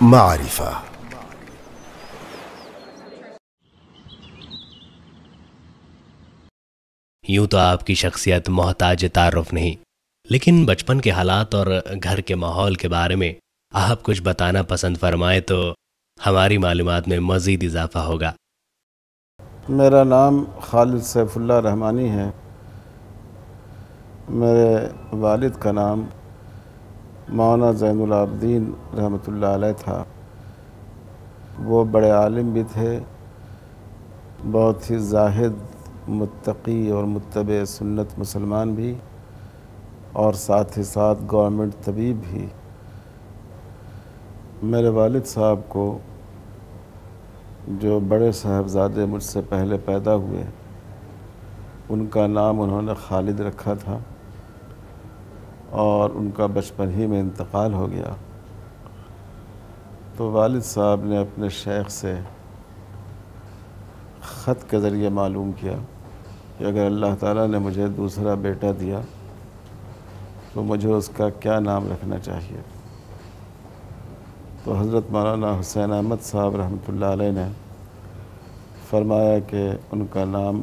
معرفہ۔ یوں تو آپ کی شخصیت محتاج تعارف نہیں، لیکن بچپن کے حالات اور گھر کے ماحول کے بارے میں آپ کچھ بتانا پسند فرمائیں تو ہماری معلومات میں مزید اضافہ ہوگا۔ میرا نام خالد سیف اللہ رحمانی ہے۔ میرے والد کا نام مولانا زین العابدین رحمۃ اللہ علیہ تھا۔ وہ بڑے عالم بھی تھے، بہت ہی زاہد، متقی اور متبع سنت مسلمان بھی، اور ساتھ ہی ساتھ گورنمنٹ طبیب بھی۔ میرے والد صاحب کو جو بڑے صاحبزادے مجھ سے پہلے پیدا ہوئے، ان کا نام انہوں نے خالد رکھا تھا، اور ان کا بچپن ہی میں انتقال ہو گیا۔ تو والد صاحب نے اپنے شیخ سے خط کے ذریعے معلوم کیا کہ اگر اللہ تعالیٰ نے مجھے دوسرا بیٹا دیا تو مجھے اس کا کیا نام رکھنا چاہیے۔ تو حضرت مولانا حسین احمد صاحب رحمۃ اللہ علیہ نے فرمایا کہ ان کا نام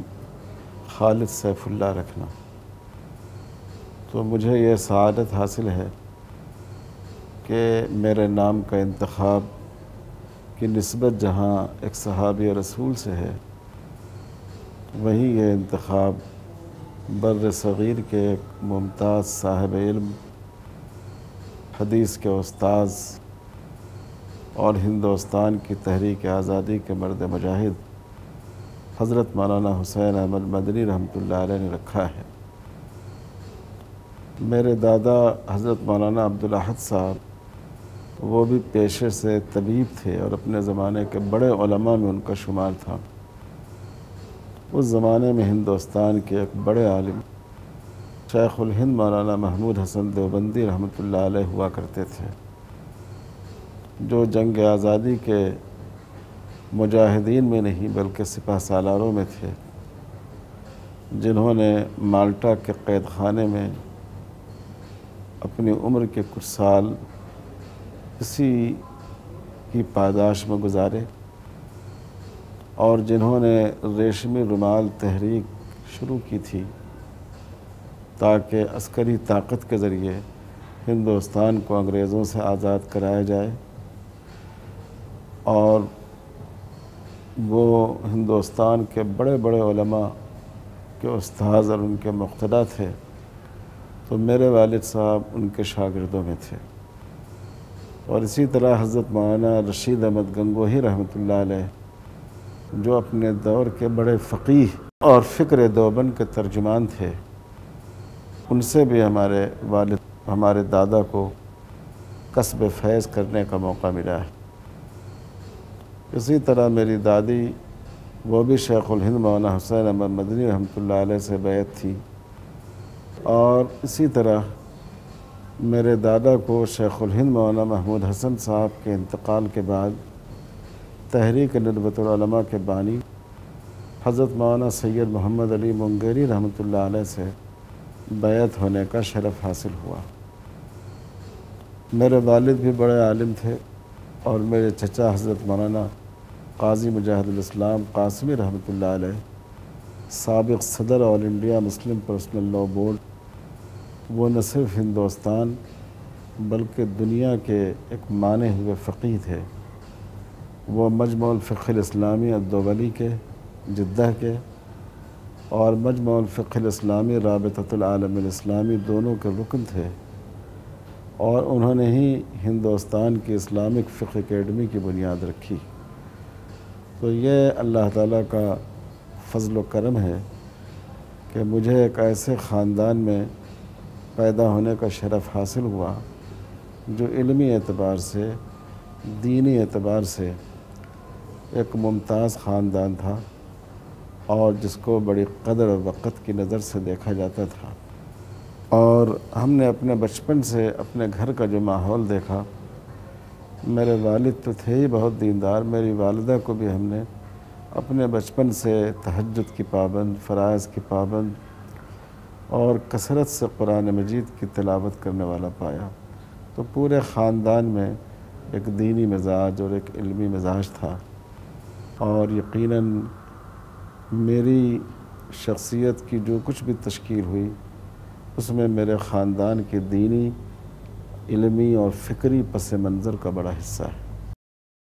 خالد سیف اللہ رکھنا۔ تو مجھے یہ سعادت حاصل ہے کہ میرے نام کا انتخاب کی نسبت جہاں ایک صحابی رسول سے ہے، وہیں یہ انتخاب بر صغیر کے ایک ممتاز صاحب علم، حدیث کے استاذ اور ہندوستان کی تحریک آزادی کے مرد مجاہد حضرت مولانا حسین احمد مدنی رحمۃ اللہ علیہ نے رکھا ہے۔ میرے دادا حضرت مولانا عبدالاحد صاحب، وہ بھی پیشے سے طبیب تھے اور اپنے زمانے کے بڑے علماء میں ان کا شمار تھا۔ اس زمانے میں ہندوستان کے ایک بڑے عالم شیخ الہند مولانا محمود حسن دیوبندی رحمۃ اللہ علیہ ہوا کرتے تھے، جو جنگ آزادی کے مجاہدین میں نہیں بلکہ سپہ سالاروں میں تھے، جنہوں نے مالٹا کے قید خانے میں اپنی عمر کے کچھ سال اسی کی پاداش میں گزارے، اور جنہوں نے ریشمی رومال تحریک شروع کی تھی تاکہ عسکری طاقت کے ذریعے ہندوستان کو انگریزوں سے آزاد کرایا جائے، اور وہ ہندوستان کے بڑے بڑے علماء کے استاذ اور ان کے مقتدا تھے۔ تو میرے والد صاحب ان کے شاگردوں میں تھے، اور اسی طرح حضرت مولانا رشید احمد گنگوہی رحمۃ اللہ علیہ، جو اپنے دور کے بڑے فقیہ اور فکر دیوبند کے ترجمان تھے، ان سے بھی ہمارے دادا کو کسب فیض کرنے کا موقع ملا ہے۔ اسی طرح میری دادی، وہ بھی شیخ الہند مولانا حسین احمد مدنی رحمۃ اللہ علیہ سے بیعت تھی، اور اسی طرح میرے دادا کو شیخ الہند مولانا محمود حسن صاحب کے انتقال کے بعد تحریک ندوۃ العلماء کے بانی حضرت مولانا سید محمد علی منگیری رحمۃ اللہ علیہ سے بیعت ہونے کا شرف حاصل ہوا۔ میرے والد بھی بڑے عالم تھے، اور میرے چچا حضرت مولانا قاضی مجاہد الاسلام قاسمی رحمۃ اللہ علیہ، سابق صدر all India Muslim personal law board, وہ نہ صرف ہندوستان بلکہ دنیا کے ایک مانے ہوئے فقیہ تھے۔ وہ مجمع الفقہ الاسلامی الدولی کے جدہ کے اور مجمع الفقہ الاسلامی رابطۃ العالم الاسلامی دونوں کے رکن تھے، اور انہوں نے ہی ہندوستان کی اسلامک فقہ اکیڈمی کی بنیاد رکھی۔ تو یہ اللہ تعالیٰ کا فضل و کرم ہے کہ مجھے ایک ایسے خاندان میں پیدا ہونے کا شرف حاصل ہوا جو علمی اعتبار سے، دینی اعتبار سے ایک ممتاز خاندان تھا، اور جس کو بڑی قدر و وقت کی نظر سے دیکھا جاتا تھا۔ اور ہم نے اپنے بچپن سے اپنے گھر کا جو ماحول دیکھا، میرے والد تو تھے ہی بہت دیندار، میری والدہ کو بھی ہم نے اپنے بچپن سے تہجد کی پابند، فرائض کی پابند اور کثرت سے قرآن مجید کی تلاوت کرنے والا پایا۔ تو پورے خاندان میں ایک دینی مزاج اور ایک علمی مزاج تھا، اور یقیناً میری شخصیت کی جو کچھ بھی تشکیل ہوئی اس میں میرے خاندان کے دینی، علمی اور فکری پس منظر کا بڑا حصہ ہے۔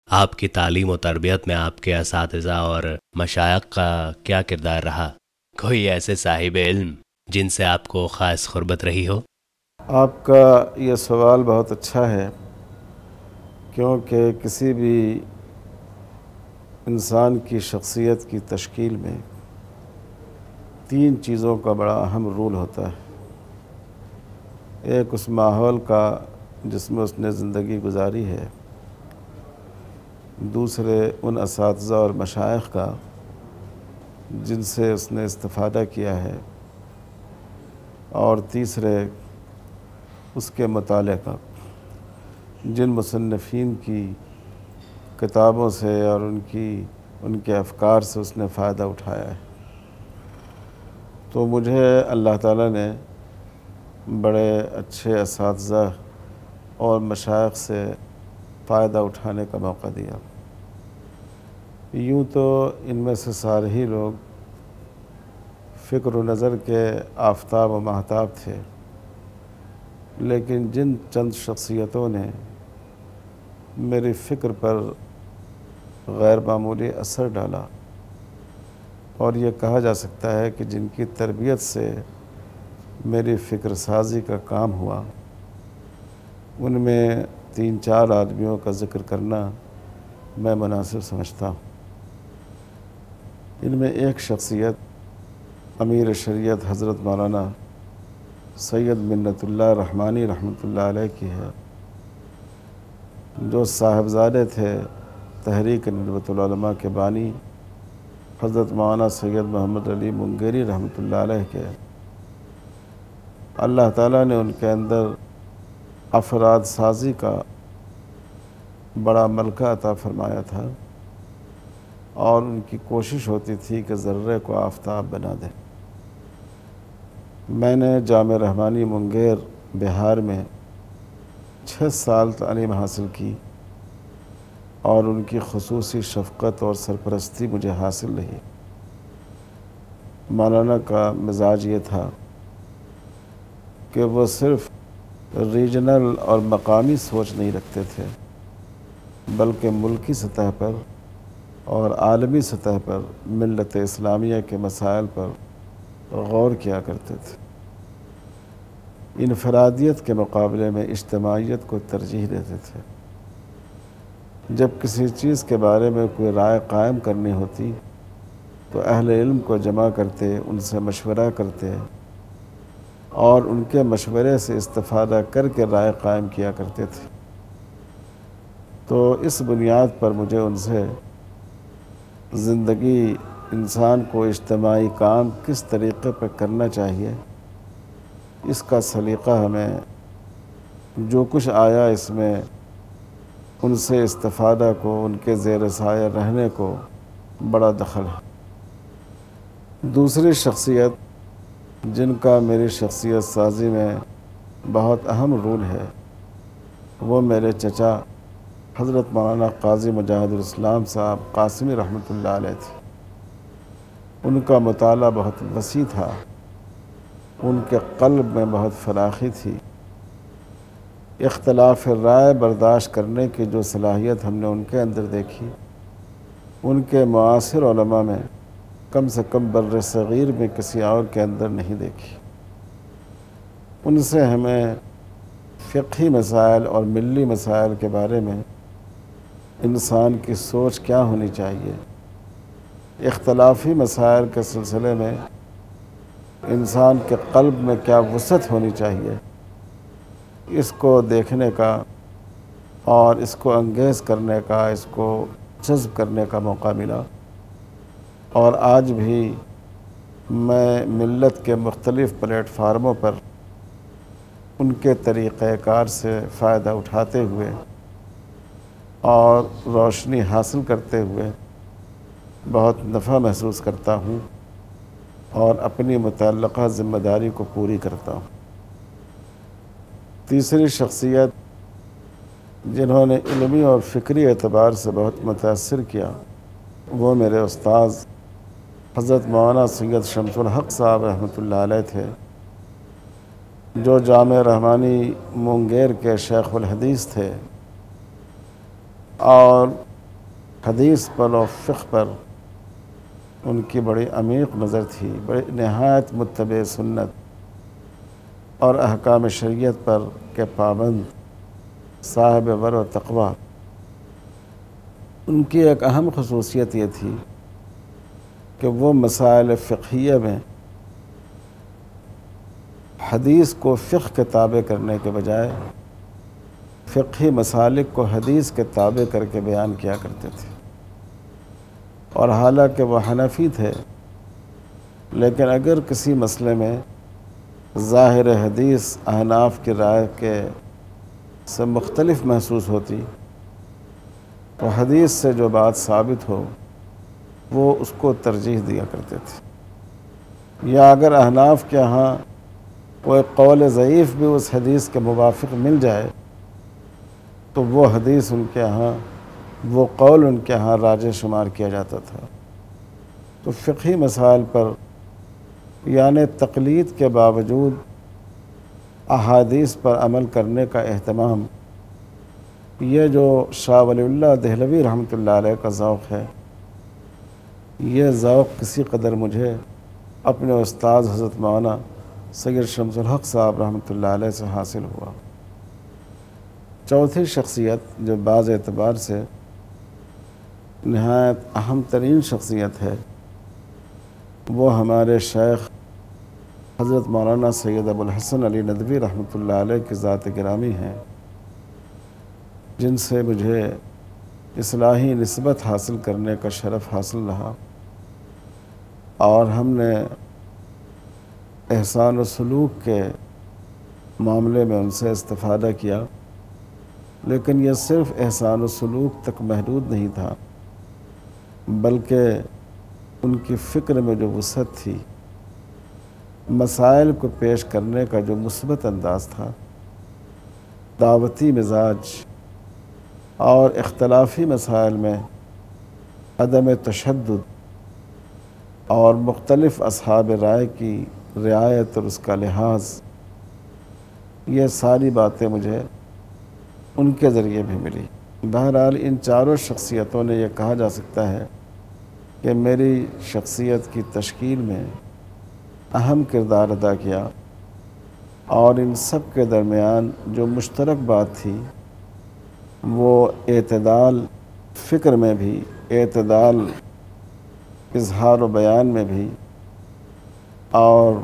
آپ کی تعلیم و تربیت میں آپ کے اساتذہ اور مشائخ کا کیا کردار رہا؟ کوئی ایسے صاحب علم جن سے آپ کو خاص قربت رہی ہو؟ آپ کا یہ سوال بہت اچھا ہے، کیونکہ کسی بھی انسان کی شخصیت کی تشکیل میں 3 چیزوں کا بڑا اہم رول ہوتا ہے۔ ایک اس ماحول کا جس میں اس نے زندگی گزاری ہے، دوسرے ان اساتذہ اور مشائخ کا جن سے اس نے استفادہ کیا ہے، اور تیسرے اس کے مطالعہ کا، جن مصنفین کی کتابوں سے اور ان کے افکار سے اس نے فائدہ اٹھایا ہے۔ تو مجھے اللہ تعالیٰ نے بڑے اچھے اساتذہ اور مشائخ سے فائدہ اٹھانے کا موقع دیا۔ یوں تو ان میں سے سارے ہی لوگ فکر و نظر کے آفتاب و ماہتاب تھے، لیکن جن چند شخصیتوں نے میری فکر پر غیر معمولی اثر ڈالا، اور یہ کہا جا سکتا ہے کہ جن کی تربیت سے میری فکر سازی کا کام ہوا، ان میں 3-4 آدمیوں کا ذکر کرنا میں مناسب سمجھتا ہوں۔ ان میں ایک شخصیت امیر شریعت حضرت مولانا سید منت اللہ رحمانی رحمۃ اللہ علیہ کی ہے، جو صاحبزادے تھے تحریک ندوۃ العلماء کے بانی حضرت مولانا سید محمد علی منگیری رحمۃ اللہ علیہ کے۔ اللہ تعالیٰ نے ان کے اندر افراد سازی کا بڑا ملکہ عطا فرمایا تھا، اور ان کی کوشش ہوتی تھی کہ ذرے کو آفتاب بنا دیں۔ میں نے جامعہ رحمانی منگیر بہار میں 6 سال تعلیم حاصل کی، اور ان کی خصوصی شفقت اور سرپرستی مجھے حاصل رہی۔ مولانا کا مزاج یہ تھا کہ وہ صرف ریجنل اور مقامی سوچ نہیں رکھتے تھے، بلکہ ملکی سطح پر اور عالمی سطح پر ملت اسلامیہ کے مسائل پر غور کیا کرتے تھے۔ انفرادیت کے مقابلے میں اجتماعیت کو ترجیح دیتے تھے۔ جب کسی چیز کے بارے میں کوئی رائے قائم کرنی ہوتی تو اہل علم کو جمع کرتے، ان سے مشورہ کرتے، اور ان کے مشورے سے استفادہ کر کے رائے قائم کیا کرتے تھے۔ تو اس بنیاد پر مجھے ان سے زندگی انسان کو اجتماعی کام کس طریقے پر کرنا چاہیے، اس کا سلیقہ ہمیں جو کچھ آیا اس میں ان سے استفادہ کو، ان کے زیر سایہ رہنے کو بڑا دخل ہے۔ دوسری شخصیت جن کا میری شخصیت سازی میں بہت اہم رول ہے، وہ میرے چچا حضرت مولانا قاضی مجاہد الاسلام صاحب قاسمی رحمۃ اللہ علیہ تھے۔ ان کا مطالعہ بہت وسیع تھا، ان کے قلب میں بہت فراخی تھی۔ اختلاف رائے برداشت کرنے کی جو صلاحیت ہم نے ان کے اندر دیکھی، ان کے معاصر علماء میں کم سے کم بر صغیر میں کسی اور کے اندر نہیں دیکھی۔ ان سے ہمیں فقہی مسائل اور ملی مسائل کے بارے میں انسان کی سوچ کیا ہونی چاہیے، اختلافی مسائل کے سلسلے میں انسان کے قلب میں کیا وسعت ہونی چاہیے، اس کو دیکھنے کا اور اس کو انگیز کرنے کا، اس کو جذب کرنے کا موقع ملا۔ اور آج بھی میں ملت کے مختلف پلیٹ فارموں پر ان کے طریقہ کار سے فائدہ اٹھاتے ہوئے اور روشنی حاصل کرتے ہوئے بہت نفع محسوس کرتا ہوں، اور اپنی متعلقہ ذمہ داری کو پوری کرتا ہوں۔ تیسری شخصیت جنہوں نے علمی اور فکری اعتبار سے بہت متاثر کیا وہ میرے استاذ حضرت مولانا سید شمس الحق صاحب رحمۃ اللہ علیہ تھے، جو جامعہ رحمانی مونگیر کے شیخ الحدیث تھے اور حدیث پر اور فقہ پر ان کی بڑی عمیق نظر تھی، بڑی نہایت متبع سنت اور احکام شریعت پر کے پابند، صاحب ور و تقوی۔ ان کی ایک اہم خصوصیت یہ تھی کہ وہ مسائل فقہیہ میں حدیث کو فقہ کے تابع کرنے کے بجائے فقہی مسالک کو حدیث کے تابع کر کے بیان کیا کرتے تھے، اور حالانکہ وہ حنفی تھے لیکن اگر کسی مسئلے میں ظاہر حدیث احناف کی رائے کے سے مختلف محسوس ہوتی تو حدیث سے جو بات ثابت ہو وہ اس کو ترجیح دیا کرتے تھے، یا اگر احناف کے ہاں کوئی قول ضعیف بھی اس حدیث کے موافق مل جائے تو وہ حدیث ان کے ہاں، وہ قول ان کے ہاں راجح شمار کیا جاتا تھا۔ تو فقہی مسائل پر یعنی تقلید کے باوجود احادیث پر عمل کرنے کا اہتمام، یہ جو شاہ ولی اللہ دہلوی رحمۃ اللہ علیہ کا ذوق ہے، یہ ذوق کسی قدر مجھے اپنے استاذ حضرت مولانا سید شمس الحق صاحب رحمۃ اللہ علیہ سے حاصل ہوا۔ چوتھی شخصیت جو بعض اعتبار سے نہایت اہم ترین شخصیت ہے وہ ہمارے شیخ حضرت مولانا سید ابوالحسن علی ندوی رحمۃ اللہ علیہ کی ذات گرامی ہیں، جن سے مجھے اصلاحی نسبت حاصل کرنے کا شرف حاصل رہا، اور ہم نے احسان و سلوک کے معاملے میں ان سے استفادہ کیا، لیکن یہ صرف احسان و سلوک تک محدود نہیں تھا بلکہ ان کی فکر میں جو وسعت تھی، مسائل کو پیش کرنے کا جو مثبت انداز تھا، دعوتی مزاج اور اختلافی مسائل میں عدم تشدد اور مختلف اصحاب رائے کی رعایت اور اس کا لحاظ، یہ ساری باتیں مجھے ان کے ذریعے بھی ملی۔ بہرحال ان چاروں شخصیتوں نے یہ کہا جا سکتا ہے کہ میری شخصیت کی تشکیل میں اہم کردار ادا کیا، اور ان سب کے درمیان جو مشترک بات تھی وہ اعتدال فکر میں بھی، اعتدال اظہار و بیان میں بھی، اور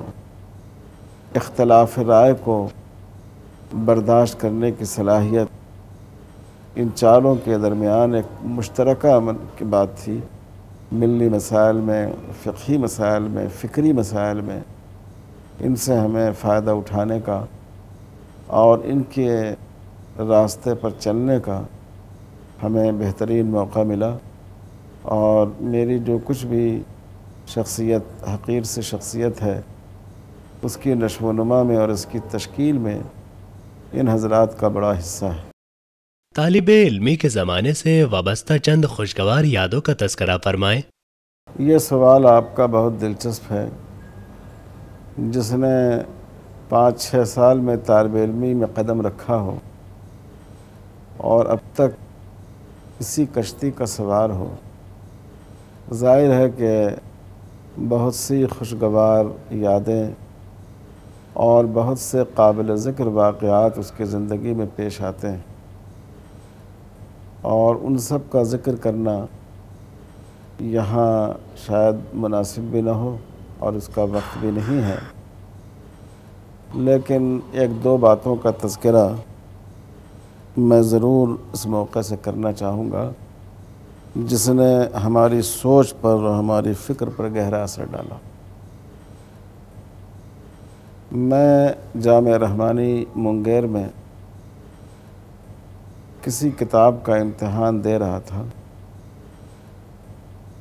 اختلاف رائے کو برداشت کرنے کی صلاحیت، ان چاروں کے درمیان ایک مشترکہ عمل کی بات تھی۔ ملی مسائل میں، فقہی مسائل میں، فکری مسائل میں ان سے ہمیں فائدہ اٹھانے کا اور ان کے راستے پر چلنے کا ہمیں بہترین موقع ملا، اور میری جو کچھ بھی شخصیت حقیر سے شخصیت ہے اس کی نشو و نما میں اور اس کی تشکیل میں ان حضرات کا بڑا حصہ ہے۔ طالب علمی کے زمانے سے وابستہ چند خوشگوار یادوں کا تذکرہ فرمائیں۔ یہ سوال آپ کا بہت دلچسپ ہے۔ جس نے 5-6 سال میں طالب علمی میں قدم رکھا ہو اور اب تک اسی کشتی کا سوار ہو، ظاہر ہے کہ بہت سی خوشگوار یادیں اور بہت سے قابل ذکر واقعات اس کی زندگی میں پیش آتے ہیں، اور ان سب کا ذکر کرنا یہاں شاید مناسب بھی نہ ہو اور اس کا وقت بھی نہیں ہے، لیکن 1-2 باتوں کا تذکرہ میں ضرور اس موقع سے کرنا چاہوں گا جس نے ہماری سوچ پر اور ہماری فکر پر گہرا اثر ڈالا۔ میں جامعہ رحمانی مونگیر میں کسی کتاب کا امتحان دے رہا تھا۔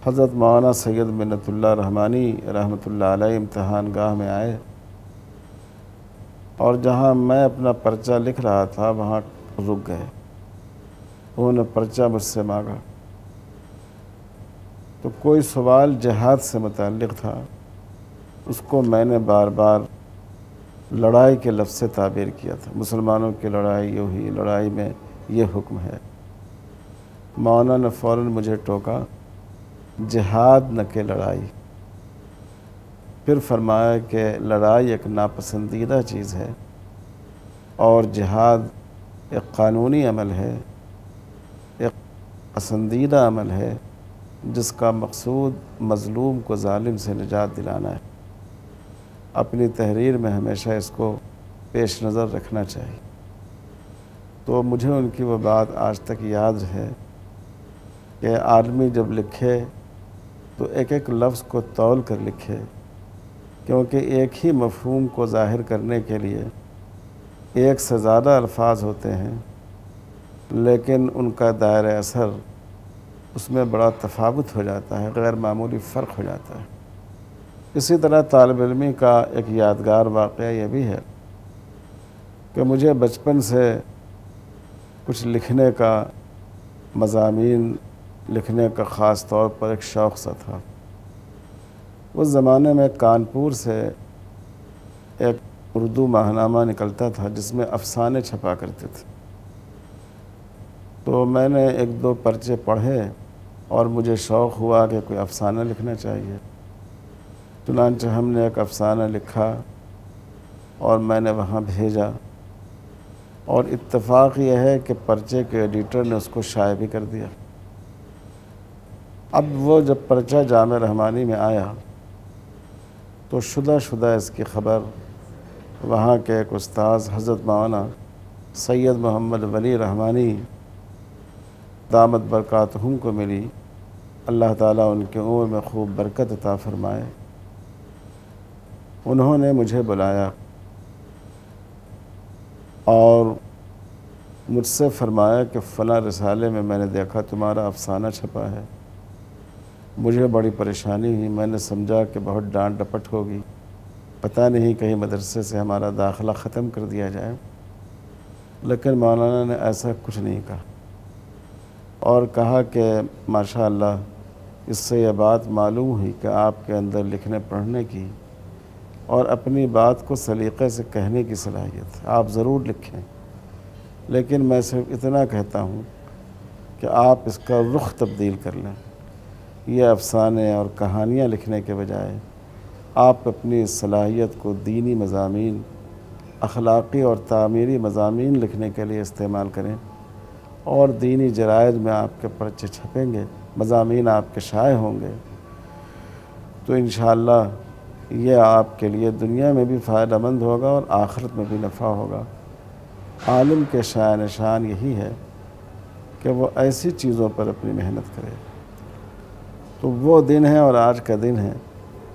حضرت مولانا سید منت اللہ رحمانی رحمۃ اللہ علیہ امتحان گاہ میں آئے، اور جہاں میں اپنا پرچہ لکھ رہا تھا وہاں رک گئے۔ انہوں نے پرچہ مجھ سے مانگا، تو کوئی سوال جہاد سے متعلق تھا، اس کو میں نے بار بار لڑائی کے لفظ سے تعبیر کیا تھا۔ مسلمانوں کی لڑائی یوں ہی، لڑائی میں یہ حکم ہے۔ مولانا نے فوراً مجھے ٹوکا، جہاد نہ کہ لڑائی۔ پھر فرمایا کہ لڑائی ایک ناپسندیدہ چیز ہے اور جہاد ایک قانونی عمل ہے، ایک پسندیدہ عمل ہے جس کا مقصود مظلوم کو ظالم سے نجات دلانا ہے۔ اپنی تحریر میں ہمیشہ اس کو پیش نظر رکھنا چاہیے۔ تو مجھے ان کی وہ بات آج تک یاد ہے کہ آدمی جب لکھے تو ایک ایک لفظ کو تول کر لکھے، کیونکہ ایک ہی مفہوم کو ظاہر کرنے کے لیے ایک سے زیادہ الفاظ ہوتے ہیں، لیکن ان کا دائرہ اثر اس میں بڑا تفاوت ہو جاتا ہے، غیر معمولی فرق ہو جاتا ہے۔ اسی طرح طالب علمی کا ایک یادگار واقعہ یہ بھی ہے کہ مجھے بچپن سے کچھ لکھنے کا، مضامین لکھنے کا خاص طور پر ایک شوق سا تھا۔ اس زمانے میں کانپور سے ایک اردو ماہنامہ نکلتا تھا جس میں افسانے چھپا کرتے تھے، تو میں نے ایک دو پرچے پڑھے اور مجھے شوق ہوا کہ کوئی افسانہ لکھنا چاہیے۔ چنانچہ ہم نے ایک افسانہ لکھا اور میں نے وہاں بھیجا، اور اتفاق یہ ہے کہ پرچے کے ایڈیٹر نے اس کو شائع بھی کر دیا۔ اب وہ جب پرچہ جامعہ رحمانی میں آیا تو شدہ اس کی خبر وہاں کے ایک استاذ حضرت مولانا سید محمد ولی رحمانی دامت برکاتہم کو ملی۔ اللہ تعالیٰ ان کے عمر میں خوب برکت عطا فرمائے۔ انہوں نے مجھے بلایا اور مجھ سے فرمایا کہ فلاں رسالے میں نے دیکھا تمہارا افسانہ چھپا ہے۔ مجھے بڑی پریشانی ہوئی، میں نے سمجھا کہ بہت ڈانٹ ڈپٹ ہوگی، پتہ نہیں کہیں مدرسے سے ہمارا داخلہ ختم کر دیا جائے، لیکن مولانا نے ایسا کچھ نہیں کہا، اور کہا کہ ماشاءاللہ اس سے یہ بات معلوم ہوئی کہ آپ کے اندر لکھنے پڑھنے کی اور اپنی بات کو سلیقے سے کہنے کی صلاحیت ہے، آپ ضرور لکھیں، لیکن میں صرف اتنا کہتا ہوں کہ آپ اس کا رخ تبدیل کر لیں۔ یہ افسانے اور کہانیاں لکھنے کے بجائے آپ اپنی صلاحیت کو دینی مضامین، اخلاقی اور تعمیری مضامین لکھنے کے لیے استعمال کریں، اور دینی جرائد میں آپ کے پرچے چھپیں گے، مضامین آپ کے شائع ہوں گے، تو انشاءاللہ یہ آپ کے لیے دنیا میں بھی فائدہ مند ہوگا اور آخرت میں بھی نفع ہوگا۔ عالم کے شایان شان یہی ہے کہ وہ ایسی چیزوں پر اپنی محنت کرے۔ تو وہ دن ہے اور آج کا دن ہے،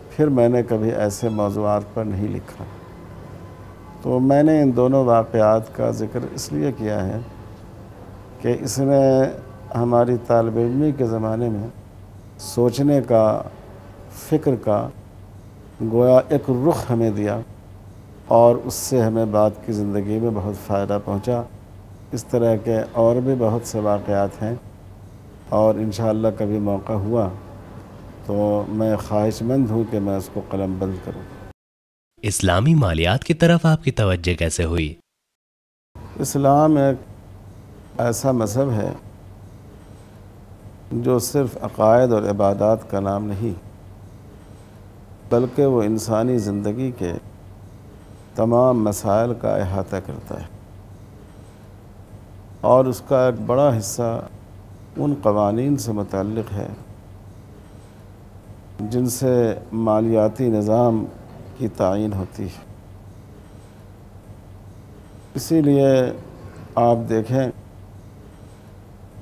پھر میں نے کبھی ایسے موضوعات پر نہیں لکھا۔ تو میں نے ان دونوں واقعات کا ذکر اس لیے کیا ہے کہ اس نے ہماری طالب علمی کے زمانے میں سوچنے کا، فکر کا گویا ایک رخ ہمیں دیا، اور اس سے ہمیں بات کی زندگی میں بہت فائدہ پہنچا۔ اس طرح کے اور بھی بہت سے واقعات ہیں، اور انشاءاللہ کبھی موقع ہوا تو میں خواہش مند ہوں کہ میں اس کو قلم بند کروں۔ اسلامی مالیات کی طرف آپ کی توجہ کیسے ہوئی؟ اسلام ایک ایسا مذہب ہے جو صرف عقائد اور عبادات کا نام نہیں، بلکہ وہ انسانی زندگی کے تمام مسائل کا احاطہ کرتا ہے، اور اس کا ایک بڑا حصہ ان قوانین سے متعلق ہے جن سے مالیاتی نظام کی تعین ہوتی ہے۔ اسی لیے آپ دیکھیں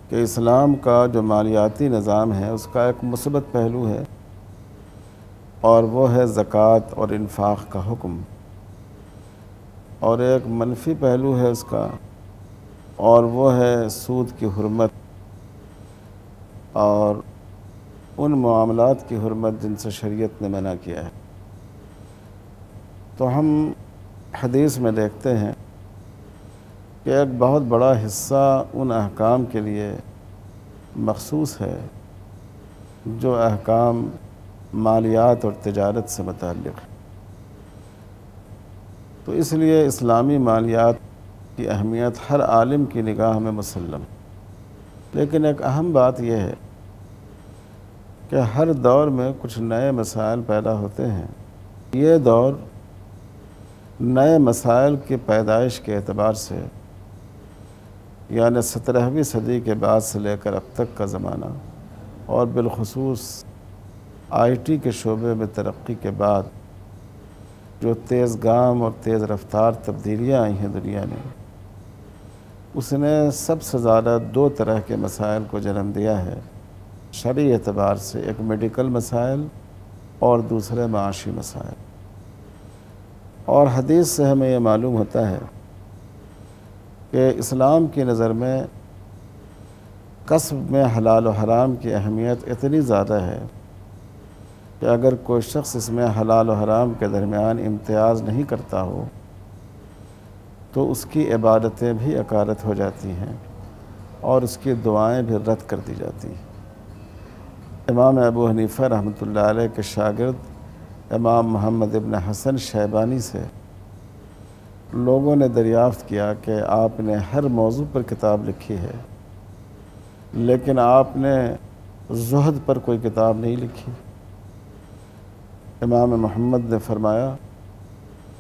کہ اسلام کا جو مالیاتی نظام ہے اس کا ایک مثبت پہلو ہے، اور وہ ہے زکوٰۃ اور انفاق کا حکم، اور ایک منفی پہلو ہے اس کا، اور وہ ہے سود کی حرمت اور ان معاملات کی حرمت جن سے شریعت نے منع کیا ہے۔ تو ہم حدیث میں دیکھتے ہیں کہ ایک بہت بڑا حصہ ان احکام کے لیے مخصوص ہے جو احکام مالیات اور تجارت سے متعلق ہے۔ تو اس لیے اسلامی مالیات کی اہمیت ہر عالم کی نگاہ میں مسلم ہے، لیکن ایک اہم بات یہ ہے کہ ہر دور میں کچھ نئے مسائل پیدا ہوتے ہیں۔ یہ دور نئے مسائل کی پیدائش کے اعتبار سے یعنی 17ویں صدی کے بعد سے لے کر اب تک کا زمانہ، اور بالخصوص آئی ٹی کے شعبے میں ترقی کے بعد جو تیز گام اور تیز رفتار تبدیلیاں آئی ہیں دنیا میں، اس نے سب سے زیادہ دو طرح کے مسائل کو جنم دیا ہے شرعی اعتبار سے، ایک میڈیکل مسائل اور دوسرے معاشی مسائل۔ اور حدیث سے ہمیں یہ معلوم ہوتا ہے کہ اسلام کی نظر میں کسب میں حلال و حرام کی اہمیت اتنی زیادہ ہے کہ اگر کوئی شخص اس میں حلال و حرام کے درمیان امتیاز نہیں کرتا ہو تو اس کی عبادتیں بھی اکارت ہو جاتی ہیں اور اس کی دعائیں بھی رد کر دی جاتی ہیں۔ امام ابو حنیفہ رحمۃ اللہ علیہ کے شاگرد امام محمد ابن حسن شیبانی سے لوگوں نے دریافت کیا کہ آپ نے ہر موضوع پر کتاب لکھی ہے لیکن آپ نے زہد پر کوئی کتاب نہیں لکھی۔ امام محمد نے فرمایا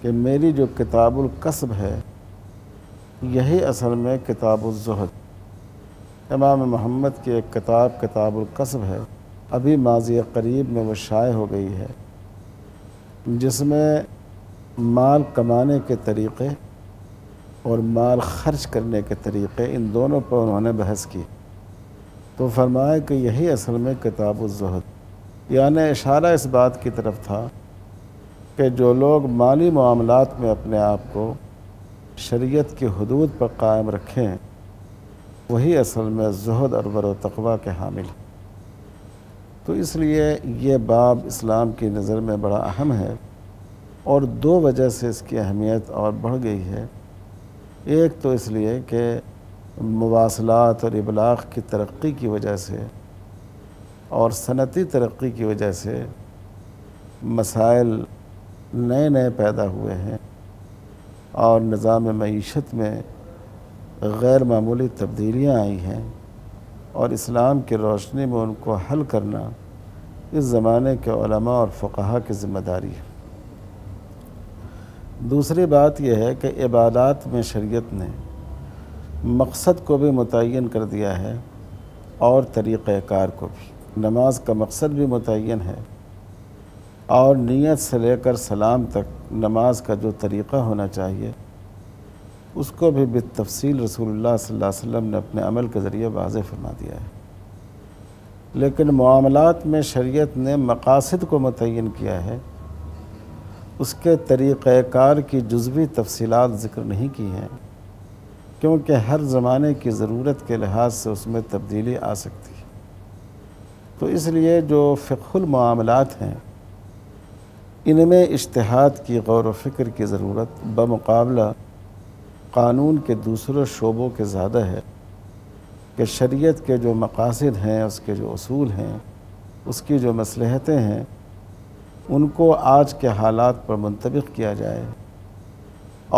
کہ میری جو کتاب الکسب ہے یہی اصل میں کتاب الزہد۔ امام محمد کی ایک کتاب کتاب الکسب ہے، ابھی ماضی قریب میں وہ شائع ہو گئی ہے، جس میں مال کمانے کے طریقے اور مال خرچ کرنے کے طریقے ان دونوں پر انہوں نے بحث کی۔ تو فرمایا کہ یہی اصل میں کتاب الزہد، یعنی اشارہ اس بات کی طرف تھا کہ جو لوگ مالی معاملات میں اپنے آپ کو شریعت کی حدود پر قائم رکھیں وہی اصل میں زہد اور ورع و تقویٰ کے حامل ہیں۔ تو اس لیے یہ باب اسلام کی نظر میں بڑا اہم ہے، اور دو وجہ سے اس کی اہمیت اور بڑھ گئی ہے۔ ایک تو اس لیے کہ مواصلات اور ابلاغ کی ترقی کی وجہ سے اور صنعتی ترقی کی وجہ سے مسائل نئے نئے پیدا ہوئے ہیں اور نظام معیشت میں غیر معمولی تبدیلیاں آئی ہیں، اور اسلام کی روشنی میں ان کو حل کرنا اس زمانے کے علماء اور فقہا کی ذمہ داری ہے۔ دوسری بات یہ ہے کہ عبادات میں شریعت نے مقصد کو بھی متعین کر دیا ہے اور طریقہ کار کو بھی۔ نماز کا مقصد بھی متعین ہے اور نیت سے لے کر سلام تک نماز کا جو طریقہ ہونا چاہیے اس کو بھی بالتفصیل رسول اللہ صلی اللہ علیہ وسلم نے اپنے عمل کے ذریعے واضح فرما دیا ہے۔ لیکن معاملات میں شریعت نے مقاصد کو متعین کیا ہے، اس کے طریقہ کار کی جزوی تفصیلات ذکر نہیں کی ہیں، کیونکہ ہر زمانے کی ضرورت کے لحاظ سے اس میں تبدیلی آ سکتی ہے۔ تو اس لیے جو فقہ المعاملات ہیں ان میں اجتہاد کی غور و فکر کی ضرورت بمقابلہ قانون کے دوسرے شعبوں کے زیادہ ہے، کہ شریعت کے جو مقاصد ہیں، اس کے جو اصول ہیں، اس کی جو مصلحتیں ہیں، ان کو آج کے حالات پر منطبق کیا جائے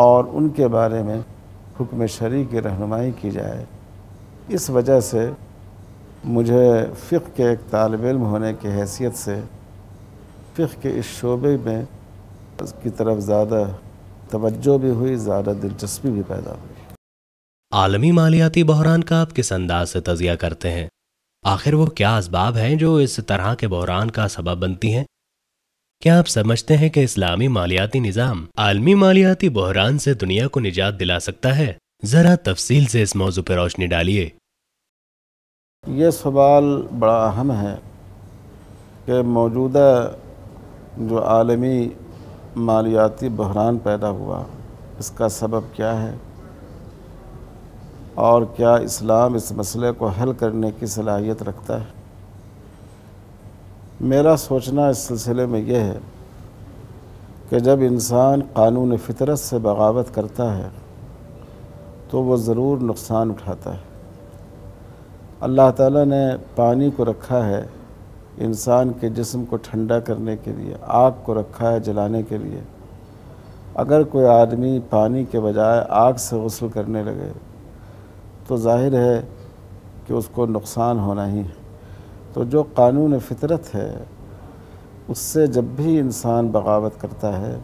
اور ان کے بارے میں حکم شرعی کی رہنمائی کی جائے۔ اس وجہ سے مجھے فقہ کے ایک طالب علم ہونے کی حیثیت سے فقہ کے اس شعبے میں اس کی طرف زیادہ توجہ بھی ہوئی، زیادہ دلچسپی بھی پیدا ہوئی۔ عالمی مالیاتی بحران کا آپ کس انداز سے تجزیہ کرتے ہیں؟ آخر وہ کیا اسباب ہیں جو اس طرح کے بحران کا سبب بنتی ہیں؟ کیا آپ سمجھتے ہیں کہ اسلامی مالیاتی نظام عالمی مالیاتی بحران سے دنیا کو نجات دلا سکتا ہے؟ ذرا تفصیل سے اس موضوع پر روشنی ڈالیے۔ یہ سوال بڑا اہم ہے کہ موجودہ جو عالمی مالیاتی بحران پیدا ہوا اس کا سبب کیا ہے، اور کیا اسلام اس مسئلے کو حل کرنے کی صلاحیت رکھتا ہے۔ میرا سوچنا اس سلسلے میں یہ ہے کہ جب انسان قانون فطرت سے بغاوت کرتا ہے تو وہ ضرور نقصان اٹھاتا ہے۔ اللہ تعالیٰ نے پانی کو رکھا ہے انسان کے جسم کو ٹھنڈا کرنے کے لیے، آگ کو رکھا ہے جلانے کے لیے۔ اگر کوئی آدمی پانی کے بجائے آگ سے غسل کرنے لگے تو ظاہر ہے کہ اس کو نقصان ہونا ہی ہے۔ تو جو قانون فطرت ہے اس سے جب بھی انسان بغاوت کرتا ہے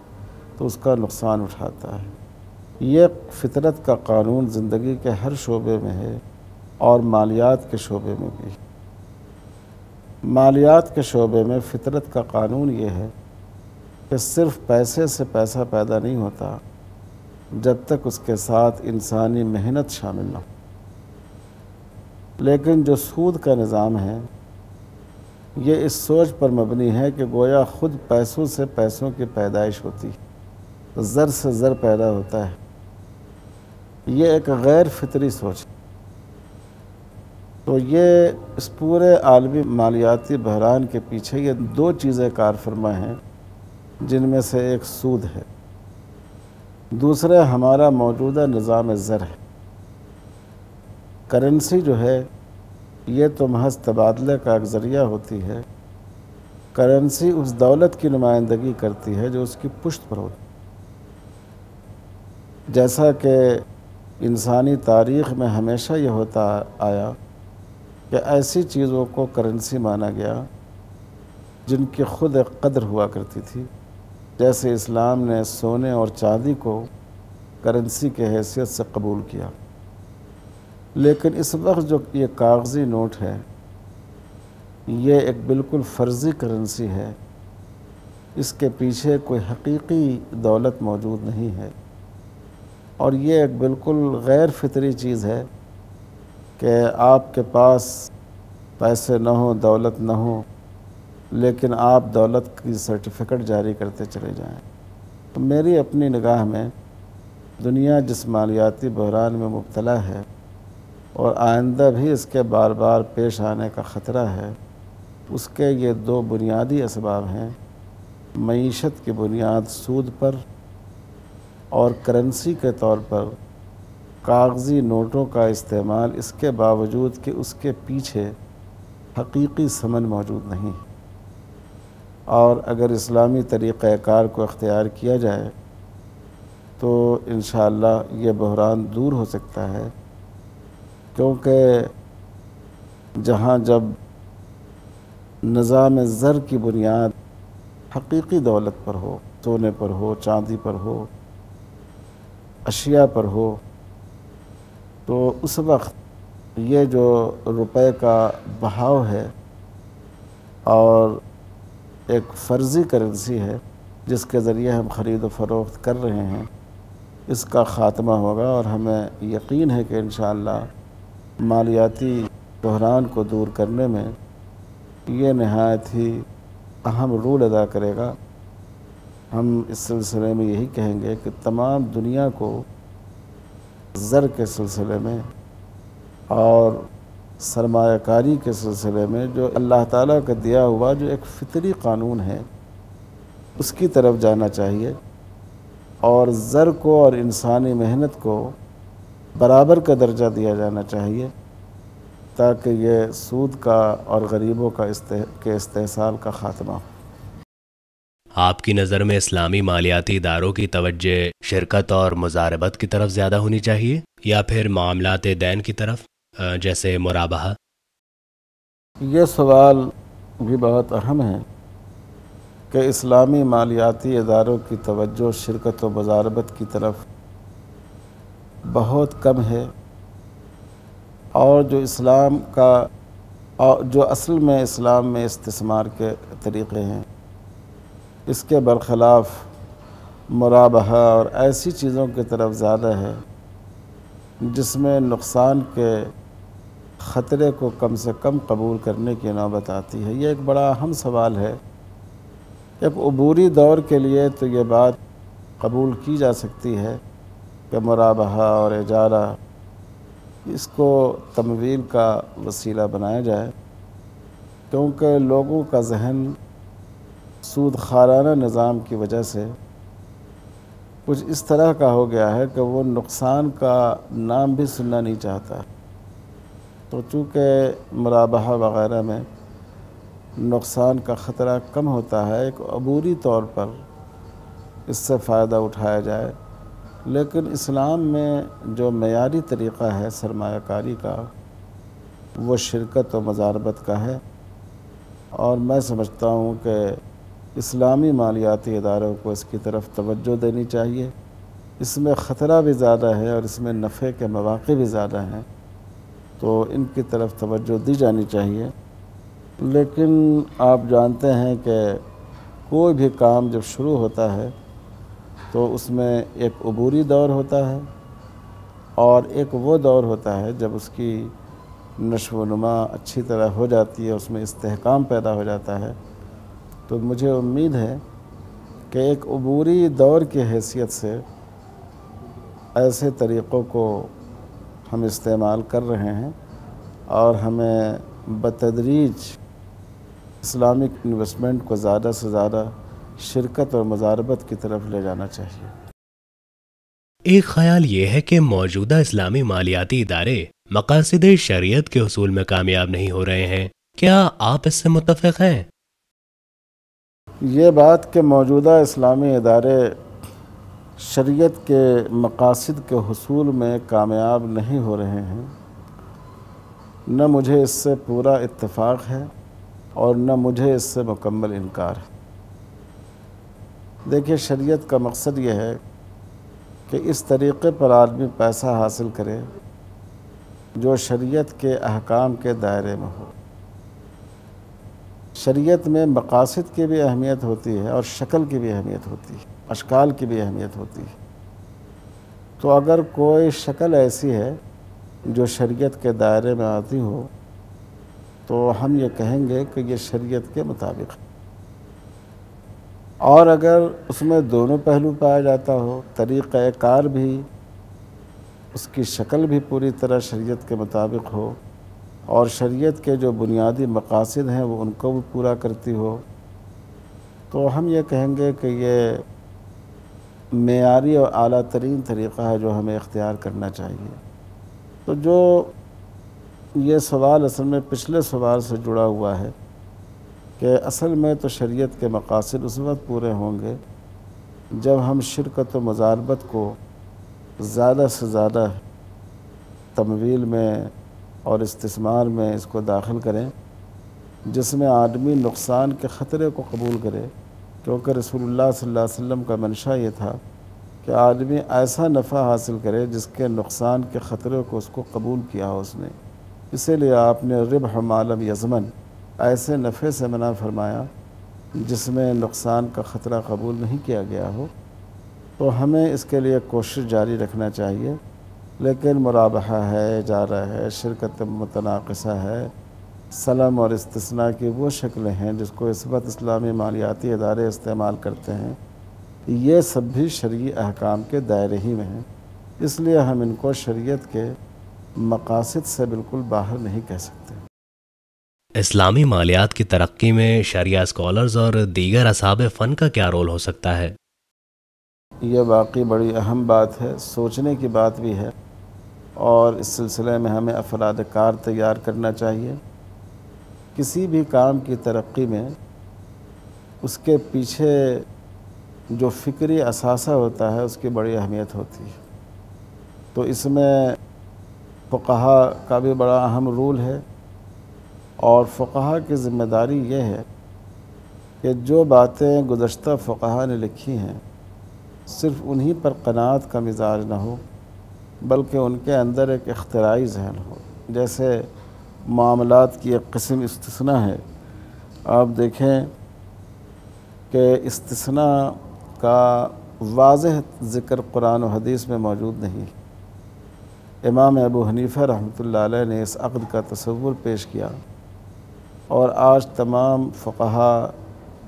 تو اس کا نقصان اٹھاتا ہے۔ یہ فطرت کا قانون زندگی کے ہر شعبے میں ہے اور مالیات کے شعبے میں بھی۔ مالیات کے شعبے میں فطرت کا قانون یہ ہے کہ صرف پیسے سے پیسہ پیدا نہیں ہوتا جب تک اس کے ساتھ انسانی محنت شامل نہ ہو۔ لیکن جو سود کا نظام ہے یہ اس سوچ پر مبنی ہے کہ گویا خود پیسوں سے پیسوں کی پیدائش ہوتی ہے، زر سے زر پیدا ہوتا ہے۔ یہ ایک غیر فطری سوچ ہے۔ تو یہ اس پورے عالمی مالیاتی بحران کے پیچھے یہ دو چیزیں کار فرما ہیں، جن میں سے ایک سود ہے، دوسرا ہمارا موجودہ نظام زر ہے۔ کرنسی جو ہے یہ تو محض تبادلے کا ایک ذریعہ ہوتی ہے۔ کرنسی اس دولت کی نمائندگی کرتی ہے جو اس کی پشت پر ہوتی ہے۔ جیسا کہ انسانی تاریخ میں ہمیشہ یہ ہوتا آیا کہ ایسی چیزوں کو کرنسی مانا گیا جن کی خود ایک قدر ہوا کرتی تھی، جیسے اسلام نے سونے اور چاندی کو کرنسی کے حیثیت سے قبول کیا۔ لیکن اس وقت جو یہ کاغذی نوٹ ہے یہ ایک بالکل فرضی کرنسی ہے، اس کے پیچھے کوئی حقیقی دولت موجود نہیں ہے، اور یہ ایک بالکل غیر فطری چیز ہے کہ آپ کے پاس پیسے نہ ہوں، دولت نہ ہو، لیکن آپ دولت کی سرٹیفکیٹ جاری کرتے چلے جائیں۔ تو میری اپنی نگاہ میں دنیا جس مالیاتی بحران میں مبتلا ہے اور آئندہ بھی اس کے بار بار پیش آنے کا خطرہ ہے، اس کے یہ دو بنیادی اسباب ہیں۔ معیشت کی بنیاد سود پر اور کرنسی کے طور پر کاغذی نوٹوں کا استعمال، اس کے باوجود کہ اس کے پیچھے حقیقی ثمن موجود نہیں۔ اور اگر اسلامی طریقہ کار کو اختیار کیا جائے تو انشاءاللہ یہ بحران دور ہو سکتا ہے، کیونکہ جہاں جب نظام زر کی بنیاد حقیقی دولت پر ہو، سونے پر ہو، چاندی پر ہو، اشیاء پر ہو، تو اس وقت یہ جو روپے کا بہاؤ ہے اور ایک فرضی کرنسی ہے جس کے ذریعے ہم خرید و فروخت کر رہے ہیں، اس کا خاتمہ ہوگا، اور ہمیں یقین ہے کہ انشاءاللہ مالیاتی بحران کو دور کرنے میں یہ نہایت ہی اہم رول ادا کرے گا۔ ہم اس سلسلے میں یہی کہیں گے کہ تمام دنیا کو زر کے سلسلے میں اور سرمایہ کاری کے سلسلے میں جو اللہ تعالیٰ کا دیا ہوا جو ایک فطری قانون ہے اس کی طرف جانا چاہیے، اور زر کو اور انسانی محنت کو برابر کا درجہ دیا جانا چاہیے، تاکہ یہ سود کا اور غریبوں کا استحصال کا خاتمہ ہو۔ آپ کی نظر میں اسلامی مالیاتی اداروں کی توجہ شرکت اور مضاربت کی طرف زیادہ ہونی چاہیے یا پھر معاملات دین کی طرف جیسے مرابحہ؟ یہ سوال بھی بہت اہم ہے کہ اسلامی مالیاتی اداروں کی توجہ شرکت و مضاربت کی طرف بہت کم ہے، اور جو اسلام کا جو اصل میں اسلام میں استثمار کے طریقے ہیں اس کے برخلاف مرابحہ اور ایسی چیزوں کی طرف زیادہ ہے جس میں نقصان کے خطرے کو کم سے کم قبول کرنے کی نوبت آتی ہے۔ یہ ایک بڑا اہم سوال ہے۔ ایک عبوری دور کے لیے تو یہ بات قبول کی جا سکتی ہے کہ مرابحہ اور اجارہ اس کو تمویل کا وسیلہ بنایا جائے، کیونکہ لوگوں کا ذہن سود خارانہ نظام کی وجہ سے کچھ اس طرح کا ہو گیا ہے کہ وہ نقصان کا نام بھی سننا نہیں چاہتا۔ تو چونکہ مرابحہ وغیرہ میں نقصان کا خطرہ کم ہوتا ہے، ایک عبوری طور پر اس سے فائدہ اٹھایا جائے، لیکن اسلام میں جو معیاری طریقہ ہے سرمایہ کاری کا وہ شرکت و مضاربت کا ہے، اور میں سمجھتا ہوں کہ اسلامی مالیاتی اداروں کو اس کی طرف توجہ دینی چاہیے۔ اس میں خطرہ بھی زیادہ ہے اور اس میں نفع کے مواقع بھی زیادہ ہیں، تو ان کی طرف توجہ دی جانی چاہیے۔ لیکن آپ جانتے ہیں کہ کوئی بھی کام جب شروع ہوتا ہے تو اس میں ایک عبوری دور ہوتا ہے اور ایک وہ دور ہوتا ہے جب اس کی نشو و نما اچھی طرح ہو جاتی ہے، اس میں استحکام پیدا ہو جاتا ہے۔ تو مجھے امید ہے کہ ایک عبوری دور کی حیثیت سے ایسے طریقوں کو ہم استعمال کر رہے ہیں، اور ہمیں بتدریج اسلامک انویسٹمنٹ کو زیادہ سے زیادہ شرکت اور مضاربت کی طرف لے جانا چاہیے۔ ایک خیال یہ ہے کہ موجودہ اسلامی مالیاتی ادارے مقاصد شریعت کے حصول میں کامیاب نہیں ہو رہے ہیں، کیا آپ اس سے متفق ہیں؟ یہ بات کہ موجودہ اسلامی ادارے شریعت کے مقاصد کے حصول میں کامیاب نہیں ہو رہے ہیں، نہ مجھے اس سے پورا اتفاق ہے اور نہ مجھے اس سے مکمل انکار ہے۔ دیکھیے، شریعت کا مقصد یہ ہے کہ اس طریقے پر آدمی پیسہ حاصل کرے جو شریعت کے احکام کے دائرے میں ہو۔ شریعت میں مقاصد کی بھی اہمیت ہوتی ہے اور شکل کی بھی اہمیت ہوتی ہے، اشکال کی بھی اہمیت ہوتی ہے۔ تو اگر کوئی شکل ایسی ہے جو شریعت کے دائرے میں آتی ہو تو ہم یہ کہیں گے کہ یہ شریعت کے مطابق ہے، اور اگر اس میں دونوں پہلو پایا جاتا ہو، طریقہ کار بھی، اس کی شکل بھی پوری طرح شریعت کے مطابق ہو، اور شریعت کے جو بنیادی مقاصد ہیں وہ ان کو بھی پورا کرتی ہو، تو ہم یہ کہیں گے کہ یہ معیاری اور اعلیٰ ترین طریقہ ہے جو ہمیں اختیار کرنا چاہیے۔ تو جو یہ سوال اصل میں پچھلے سوال سے جڑا ہوا ہے کہ اصل میں تو شریعت کے مقاصد اس وقت پورے ہوں گے جب ہم شرکت و مضاربت کو زیادہ سے زیادہ تمویل میں اور استثمار میں اس کو داخل کریں، جس میں آدمی نقصان کے خطرے کو قبول کرے، کیونکہ رسول اللہ صلی اللہ علیہ وسلم کا منشا یہ تھا کہ آدمی ایسا نفع حاصل کرے جس کے نقصان کے خطرے کو اس کو قبول کیا ہو اس نے۔ اسی لیے آپ نے ربح ما لم یضمن، ایسے نفع سے منع فرمایا جس میں نقصان کا خطرہ قبول نہیں کیا گیا ہو۔ تو ہمیں اس کے لیے کوشش جاری رکھنا چاہیے، لیکن مرابحہ ہے، اجارہ ہے، شرکت متناقصہ ہے، سلم اور استثناء کی وہ شکلیں ہیں جس کو اس وقت اسلامی مالیاتی ادارے استعمال کرتے ہیں، یہ سب بھی شرعی احکام کے دائرے ہی میں ہیں، اس لیے ہم ان کو شریعت کے مقاصد سے بالکل باہر نہیں کہہ سکتے۔ اسلامی مالیات کی ترقی میں شرعیہ اسکالرز اور دیگر اصحاب فن کا کیا رول ہو سکتا ہے؟ یہ واقعی بڑی اہم بات ہے، سوچنے کی بات بھی ہے، اور اس سلسلے میں ہمیں افراد کار تیار کرنا چاہیے۔ کسی بھی کام کی ترقی میں اس کے پیچھے جو فکری اثاثہ ہوتا ہے اس کی بڑی اہمیت ہوتی ہے۔ تو اس میں فقہا کا بھی بڑا اہم رول ہے، اور فقہا کی ذمہ داری یہ ہے کہ جو باتیں گزشتہ فقہا نے لکھی ہیں صرف انہی پر قناعت کا مزاج نہ ہو، بلکہ ان کے اندر ایک اختراعی ذہن ہو۔ جیسے معاملات کی ایک قسم استثناء ہے، آپ دیکھیں کہ استثناء کا واضح ذکر قرآن و حدیث میں موجود نہیں۔ امام ابو حنیفہ رحمۃ اللہ علیہ نے اس عقد کا تصور پیش کیا، اور آج تمام فقہا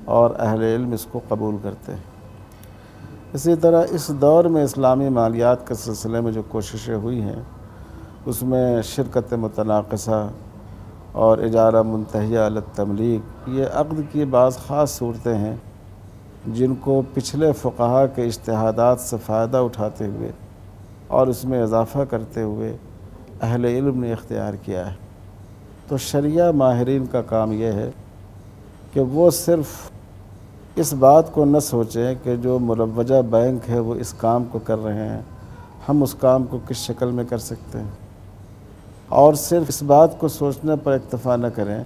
اور اہل علم اس کو قبول کرتے ہیں۔ اسی طرح اس دور میں اسلامی مالیات کے سلسلے میں جو کوششیں ہوئی ہیں اس میں شرکت متناقصہ اور اجارہ منتہیہ علی التملیک، یہ عقد کی بعض خاص صورتیں ہیں جن کو پچھلے فقہا کے اجتہادات سے فائدہ اٹھاتے ہوئے اور اس میں اضافہ کرتے ہوئے اہل علم نے اختیار کیا ہے۔ تو شریعہ ماہرین کا کام یہ ہے کہ وہ صرف اس بات کو نہ سوچیں کہ جو مروجہ بینک ہے وہ اس کام کو کر رہے ہیں، ہم اس کام کو کس شکل میں کر سکتے ہیں، اور صرف اس بات کو سوچنے پر اکتفا نہ کریں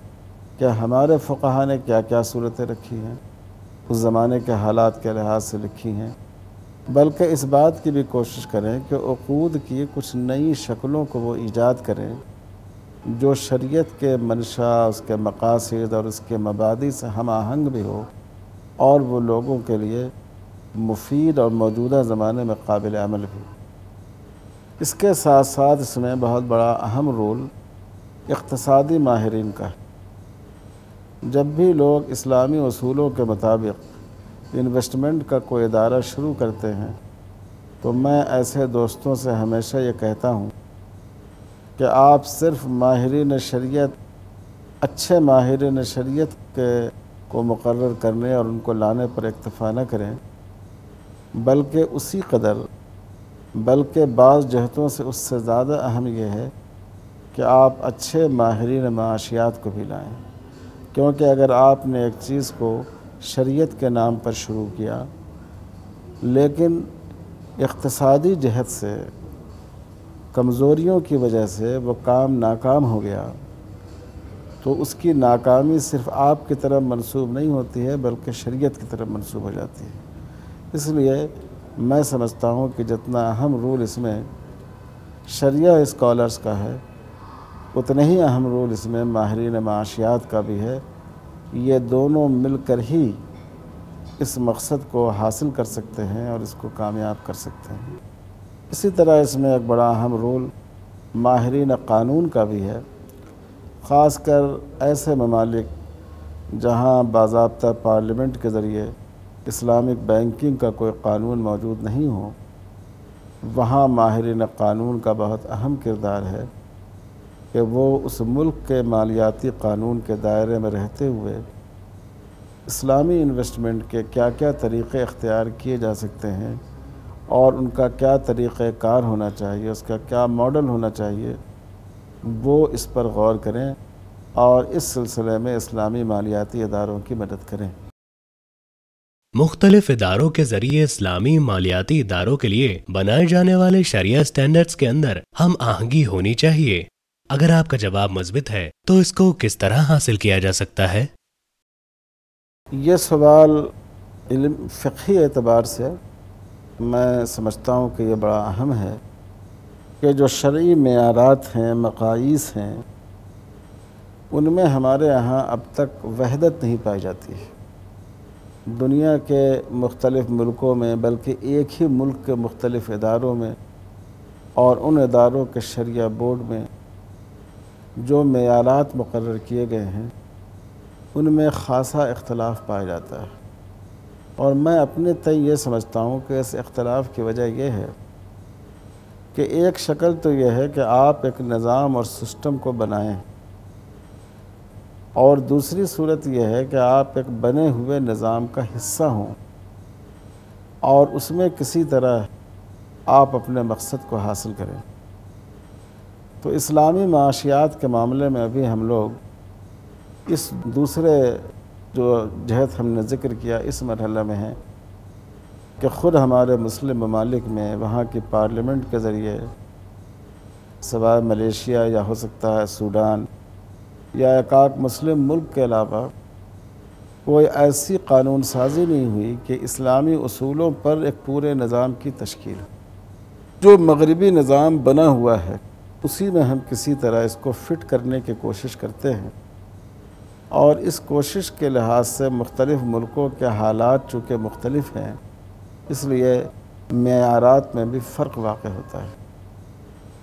کہ ہمارے فقہا نے کیا کیا صورتیں رکھی ہیں، اس زمانے کے حالات کے لحاظ سے لکھی ہیں، بلکہ اس بات کی بھی کوشش کریں کہ عقود کی کچھ نئی شکلوں کو وہ ایجاد کریں جو شریعت کے منشا، اس کے مقاصد اور اس کے مبادی سے ہم آہنگ بھی ہو، اور وہ لوگوں کے لیے مفید اور موجودہ زمانے میں قابل عمل بھی۔ اس کے ساتھ ساتھ اس میں بہت بڑا اہم رول اقتصادی ماہرین کا ہے۔ جب بھی لوگ اسلامی اصولوں کے مطابق انویسٹمنٹ کا کوئی ادارہ شروع کرتے ہیں تو میں ایسے دوستوں سے ہمیشہ یہ کہتا ہوں کہ آپ صرف ماہرین شریعت، اچھے ماہرین شریعت کو مقرر کرنے اور ان کو لانے پر اکتفا نہ کریں، بلکہ بعض جہتوں سے اس سے زیادہ اہم یہ ہے کہ آپ اچھے ماہرین معاشیات کو بھی لائیں، کیونکہ اگر آپ نے ایک چیز کو شریعت کے نام پر شروع کیا لیکن اقتصادی جہت سے کمزوریوں کی وجہ سے وہ کام ناکام ہو گیا تو اس کی ناکامی صرف آپ کی طرف منسوب نہیں ہوتی ہے بلکہ شریعت کی طرف منسوب ہو جاتی ہے۔ اس لیے میں سمجھتا ہوں کہ جتنا اہم رول اس میں شریعہ اسکالرز کا ہے اتنا ہی اہم رول اس میں ماہرین معاشیات کا بھی ہے۔ یہ دونوں مل کر ہی اس مقصد کو حاصل کر سکتے ہیں اور اس کو کامیاب کر سکتے ہیں۔ اسی طرح اس میں ایک بڑا اہم رول ماہرین قانون کا بھی ہے، خاص کر ایسے ممالک جہاں باضابطہ پارلیمنٹ کے ذریعے اسلامک بینکنگ کا کوئی قانون موجود نہیں ہو، وہاں ماہرین قانون کا بہت اہم کردار ہے کہ وہ اس ملک کے مالیاتی قانون کے دائرے میں رہتے ہوئے اسلامی انویسٹمنٹ کے کیا کیا طریقے اختیار کیے جا سکتے ہیں اور ان کا کیا طریقہ کار ہونا چاہیے، اس کا کیا ماڈل ہونا چاہیے، وہ اس پر غور کریں اور اس سلسلے میں اسلامی مالیاتی اداروں کی مدد کریں۔ مختلف اداروں کے ذریعے اسلامی مالیاتی اداروں کے لیے بنائے جانے والے شریعہ سٹینڈرڈز کے اندر ہم آہنگی ہونی چاہیے۔ اگر آپ کا جواب مثبت ہے تو اس کو کس طرح حاصل کیا جا سکتا ہے؟ یہ سوال فقہی اعتبار سے میں سمجھتا ہوں کہ یہ بڑا اہم ہے کہ جو شرعی معیارات ہیں، مقاییس ہیں، ان میں ہمارے یہاں اب تک وحدت نہیں پائی جاتی ہے۔ دنیا کے مختلف ملکوں میں، بلکہ ایک ہی ملک کے مختلف اداروں میں اور ان اداروں کے شرعیہ بورڈ میں جو معیارات مقرر کیے گئے ہیں ان میں خاصا اختلاف پایا جاتا ہے، اور میں اپنے تئیں یہ سمجھتا ہوں کہ اس اختلاف کی وجہ یہ ہے کہ ایک شکل تو یہ ہے کہ آپ ایک نظام اور سسٹم کو بنائیں، اور دوسری صورت یہ ہے کہ آپ ایک بنے ہوئے نظام کا حصہ ہوں اور اس میں کسی طرح آپ اپنے مقصد کو حاصل کریں۔ تو اسلامی معاشیات کے معاملے میں ابھی ہم لوگ اس دوسرے جو جہت ہم نے ذکر کیا اس مرحلے میں ہیں کہ خود ہمارے مسلم ممالک میں وہاں کی پارلیمنٹ کے ذریعے، سوائے ملیشیا یا ہو سکتا ہے سوڈان یا ایک مسلم ملک کے علاوہ، کوئی ایسی قانون سازی نہیں ہوئی کہ اسلامی اصولوں پر ایک پورے نظام کی تشکیل ہو۔ جو مغربی نظام بنا ہوا ہے اسی میں ہم کسی طرح اس کو فٹ کرنے کی کوشش کرتے ہیں، اور اس کوشش کے لحاظ سے مختلف ملکوں کے حالات چونکہ مختلف ہیں اس لیے معیارات میں بھی فرق واقع ہوتا ہے۔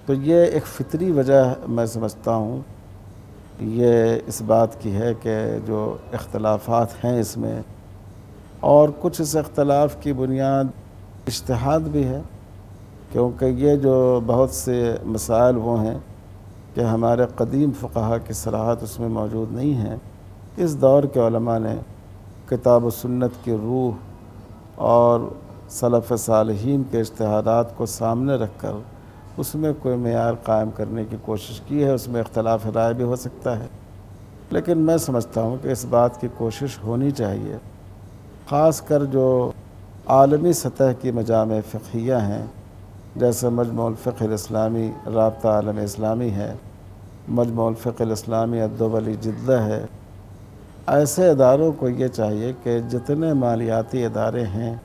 تو یہ ایک فطری وجہ میں سمجھتا ہوں یہ اس بات کی ہے کہ جو اختلافات ہیں اس میں، اور کچھ اس اختلاف کی بنیاد اجتہاد بھی ہے، کیونکہ یہ جو بہت سے مسائل وہ ہیں کہ ہمارے قدیم فقہا کی صراحت اس میں موجود نہیں ہیں۔ اس دور کے علماء نے کتاب و سنت کی روح اور سلف صالحین کے اجتہادات کو سامنے رکھ کر اس میں کوئی معیار قائم کرنے کی کوشش کی ہے۔ اس میں اختلاف رائے بھی ہو سکتا ہے، لیکن میں سمجھتا ہوں کہ اس بات کی کوشش ہونی چاہیے، خاص کر جو عالمی سطح کی مجامع فقہیہ ہیں، جیسے مجمع الفقہ الاسلامی رابطہ عالم اسلامی ہے، مجمع الفقہ الاسلامی الدولی جدہ ہے، ایسے اداروں کو یہ چاہیے کہ جتنے مالیاتی ادارے ہیں،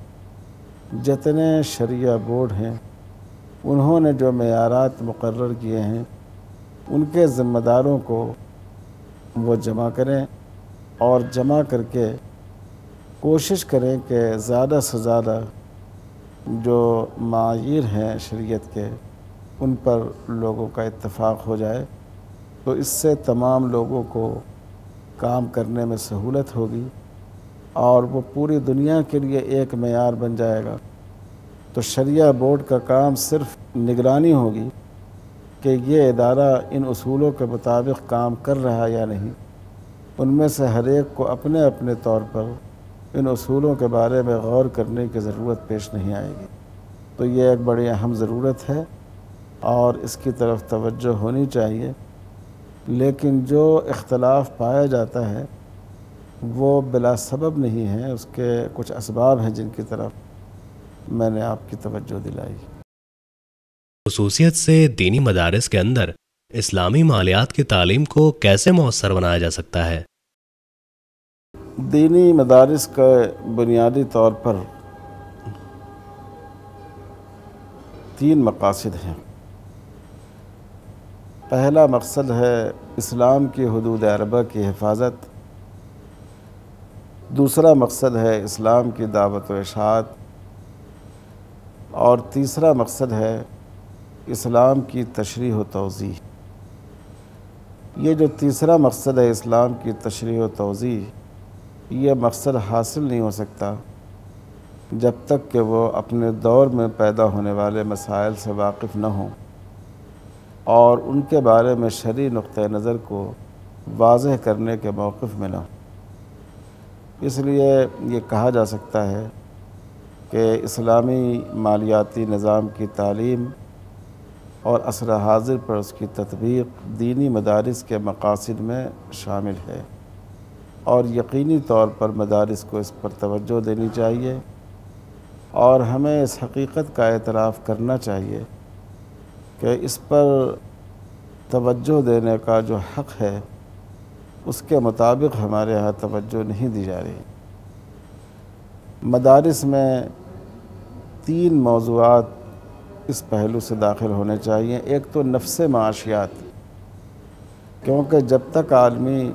جتنے شرعیہ بورڈ ہیں، انہوں نے جو معیارات مقرر کیے ہیں ان کے ذمہ داروں کو وہ جمع کریں، اور جمع کر کے کوشش کریں کہ زیادہ سے زیادہ جو معاییر ہیں شریعت کے ان پر لوگوں کا اتفاق ہو جائے، تو اس سے تمام لوگوں کو کام کرنے میں سہولت ہوگی اور وہ پوری دنیا کے لیے ایک معیار بن جائے گا۔ تو شرعیہ بورڈ کا کام صرف نگرانی ہوگی کہ یہ ادارہ ان اصولوں کے مطابق کام کر رہا یا نہیں، ان میں سے ہر ایک کو اپنے اپنے طور پر ان اصولوں کے بارے میں غور کرنے کی ضرورت پیش نہیں آئے گی۔ تو یہ ایک بڑی اہم ضرورت ہے اور اس کی طرف توجہ ہونی چاہیے، لیکن جو اختلاف پایا جاتا ہے وہ بلا سبب نہیں ہے، اس کے کچھ اسباب ہیں جن کی طرف میں نے آپ کی توجہ دلائی۔ خصوصیت سے دینی مدارس کے اندر اسلامی مالیات کی تعلیم کو کیسے مؤثر بنایا جا سکتا ہے؟ دینی مدارس کا بنیادی طور پر 3 مقاصد ہیں۔ پہلا مقصد ہے اسلام کی حدود اربع کی حفاظت، دوسرا مقصد ہے اسلام کی دعوت و اشاعت، اور تیسرا مقصد ہے اسلام کی تشریح و توضیح۔ یہ جو تیسرا مقصد ہے اسلام کی تشریح و توضیح، یہ مقصد حاصل نہیں ہو سکتا جب تک کہ وہ اپنے دور میں پیدا ہونے والے مسائل سے واقف نہ ہوں اور ان کے بارے میں شرعی نقطہ نظر کو واضح کرنے کے موقف میں نہ ہوں۔ اس لیے یہ کہا جا سکتا ہے کہ اسلامی مالیاتی نظام کی تعلیم اور عصر حاضر پر اس کی تطبیق دینی مدارس کے مقاصد میں شامل ہے، اور یقینی طور پر مدارس کو اس پر توجہ دینی چاہیے، اور ہمیں اس حقیقت کا اعتراف کرنا چاہیے کہ اس پر توجہ دینے کا جو حق ہے اس کے مطابق ہمارے ہاں توجہ نہیں دی جا رہی۔ مدارس میں 3 موضوعات اس پہلو سے داخل ہونے چاہیے۔ ایک تو نفس معاشیات، کیونکہ جب تک آدمی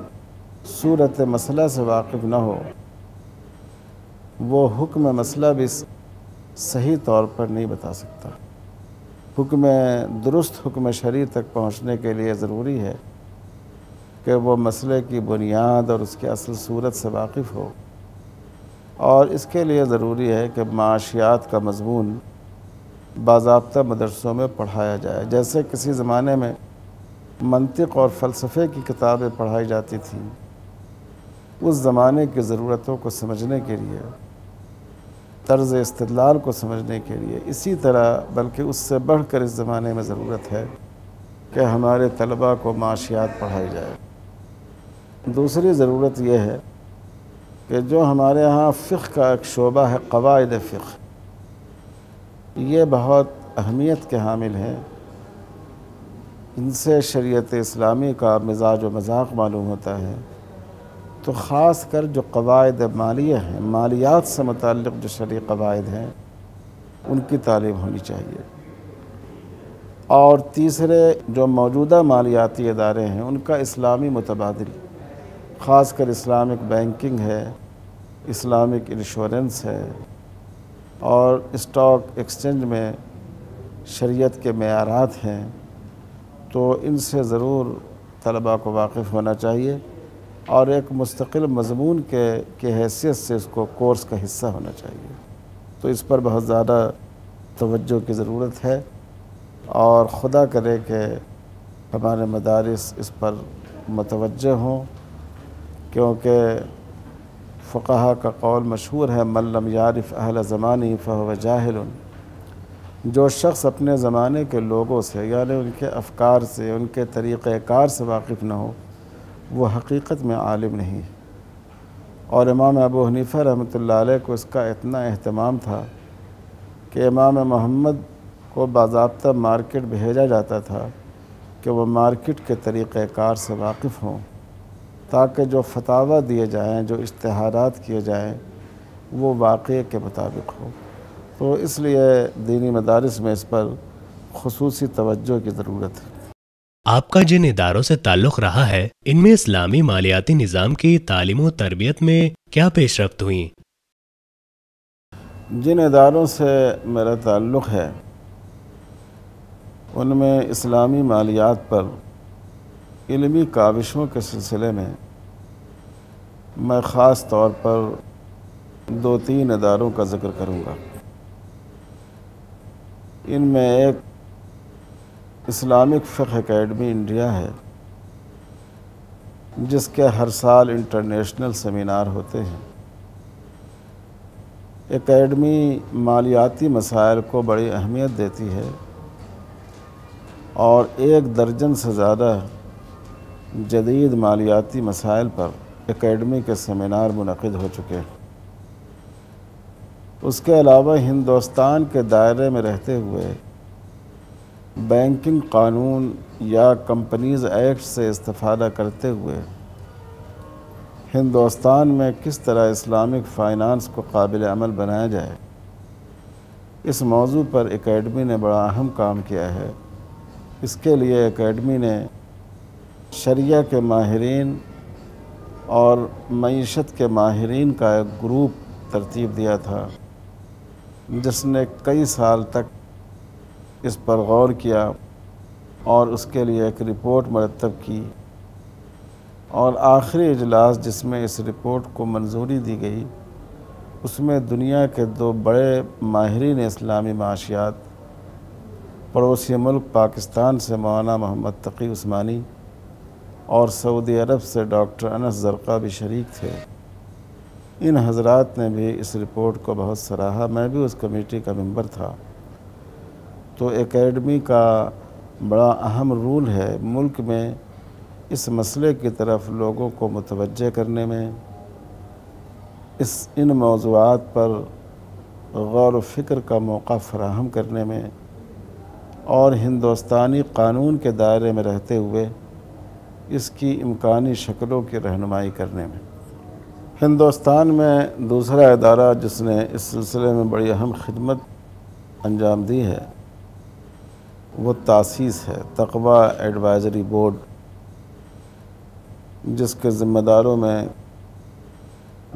صورت مسئلہ سے واقف نہ ہو وہ حکم مسئلہ بھی صحیح طور پر نہیں بتا سکتا۔ درست حکم شرعی تک پہنچنے کے لیے ضروری ہے کہ وہ مسئلے کی بنیاد اور اس کے اصل صورت سے واقف ہو، اور اس کے لیے ضروری ہے کہ معاشیات کا مضمون باضابطہ مدرسوں میں پڑھایا جائے۔ جیسے کسی زمانے میں منطق اور فلسفے کی کتابیں پڑھائی جاتی تھیں، اس زمانے کی ضرورتوں کو سمجھنے کے لیے، طرز استدلال کو سمجھنے کے لیے، اسی طرح بلکہ اس سے بڑھ کر اس زمانے میں ضرورت ہے کہ ہمارے طلباء کو معاشیات پڑھائی جائے۔ دوسری ضرورت یہ ہے کہ جو ہمارے ہاں فقہ کا ایک شعبہ ہے، قواعد فقہ، یہ بہت اہمیت کے حامل ہیں۔ ان سے شریعت اسلامی کا مزاج و مذاق معلوم ہوتا ہے۔ تو خاص کر جو قواعد مالیہ ہیں، مالیات سے متعلق جو شرعی قواعد ہیں، ان کی تعلیم ہونی چاہیے۔ اور تیسرے جو موجودہ مالیاتی ادارے ہیں ان کا اسلامی متبادل، خاص کر اسلامک بینکنگ ہے، اسلامک انشورنس ہے، اور اسٹاک ایکسچینج میں شریعت کے معیارات ہیں، تو ان سے ضرور طلباء کو واقف ہونا چاہیے، اور ایک مستقل مضمون کے حیثیت سے اس کو کورس کا حصہ ہونا چاہیے۔ تو اس پر بہت زیادہ توجہ کی ضرورت ہے، اور خدا کرے کہ ہمارے مدارس اس پر متوجہ ہوں، کیونکہ فقہا کا قول مشہور ہے، من لم یعرف اہل زمانی فہو جاہل۔ جو شخص اپنے زمانے کے لوگوں سے یعنی ان کے افکار سے، ان کے طریقہ کار سے واقف نہ ہو، وہ حقیقت میں عالم نہیں ہے۔ اور امام ابو حنیفہ رحمۃ اللہ علیہ کو اس کا اتنا اہتمام تھا کہ امام محمد کو باضابطہ مارکیٹ بھیجا جاتا تھا کہ وہ مارکیٹ کے طریقہ کار سے واقف ہوں، تاکہ جو فتاویٰ دیے جائیں، جو اشتہارات کیے جائیں، وہ واقعے کے مطابق ہو۔ تو اس لیے دینی مدارس میں اس پر خصوصی توجہ کی ضرورت ہے۔ آپ کا جن اداروں سے تعلق رہا ہے، ان میں اسلامی مالیاتی نظام کی تعلیم و تربیت میں کیا پیش رفت ہوئیں؟ جن اداروں سے میرا تعلق ہے ان میں اسلامی مالیات پر علمی کاوشوں کے سلسلے میں خاص طور پر 2-3 اداروں کا ذکر کروں گا۔ ان میں ایک اسلامک فقہ اکیڈمی انڈیا ہے، جس کے ہر سال انٹرنیشنل سیمینار ہوتے ہیں۔ اکیڈمی مالیاتی مسائل کو بڑی اہمیت دیتی ہے اور 1 درجن سے زیادہ جدید مالیاتی مسائل پر اکیڈمی کے سیمینار منعقد ہو چکے ہیں۔ اس کے علاوہ ہندوستان کے دائرے میں رہتے ہوئے بینکنگ قانون یا کمپنیز ایکٹ سے استفادہ کرتے ہوئے ہندوستان میں کس طرح اسلامک فائنانس کو قابل عمل بنایا جائے، اس موضوع پر اکیڈمی نے بڑا اہم کام کیا ہے۔ اس کے لیے اکیڈمی نے شریعہ کے ماہرین اور معیشت کے ماہرین کا ایک گروپ ترتیب دیا تھا، جس نے کئی سال تک اس پر غور کیا اور اس کے لیے ایک رپورٹ مرتب کی، اور آخری اجلاس جس میں اس رپورٹ کو منظوری دی گئی، اس میں دنیا کے 2 بڑے ماہرین اسلامی معاشیات، پڑوسی ملک پاکستان سے مولانا محمد تقی عثمانی اور سعودی عرب سے ڈاکٹر انس زرقاء بھی شریک تھے۔ ان حضرات نے بھی اس رپورٹ کو بہت سراہا، میں بھی اس کمیٹی کا ممبر تھا۔ تو اکیڈمی کا بڑا اہم رول ہے ملک میں اس مسئلے کی طرف لوگوں کو متوجہ کرنے میں، ان موضوعات پر غور و فکر کا موقع فراہم کرنے میں، اور ہندوستانی قانون کے دائرے میں رہتے ہوئے اس کی امکانی شکلوں کی رہنمائی کرنے میں۔ ہندوستان میں دوسرا ادارہ جس نے اس سلسلے میں بڑی اہم خدمت انجام دی ہے وہ تاسیس ہے، تقویٰ ایڈوائزری بورڈ، جس کے ذمہ داروں میں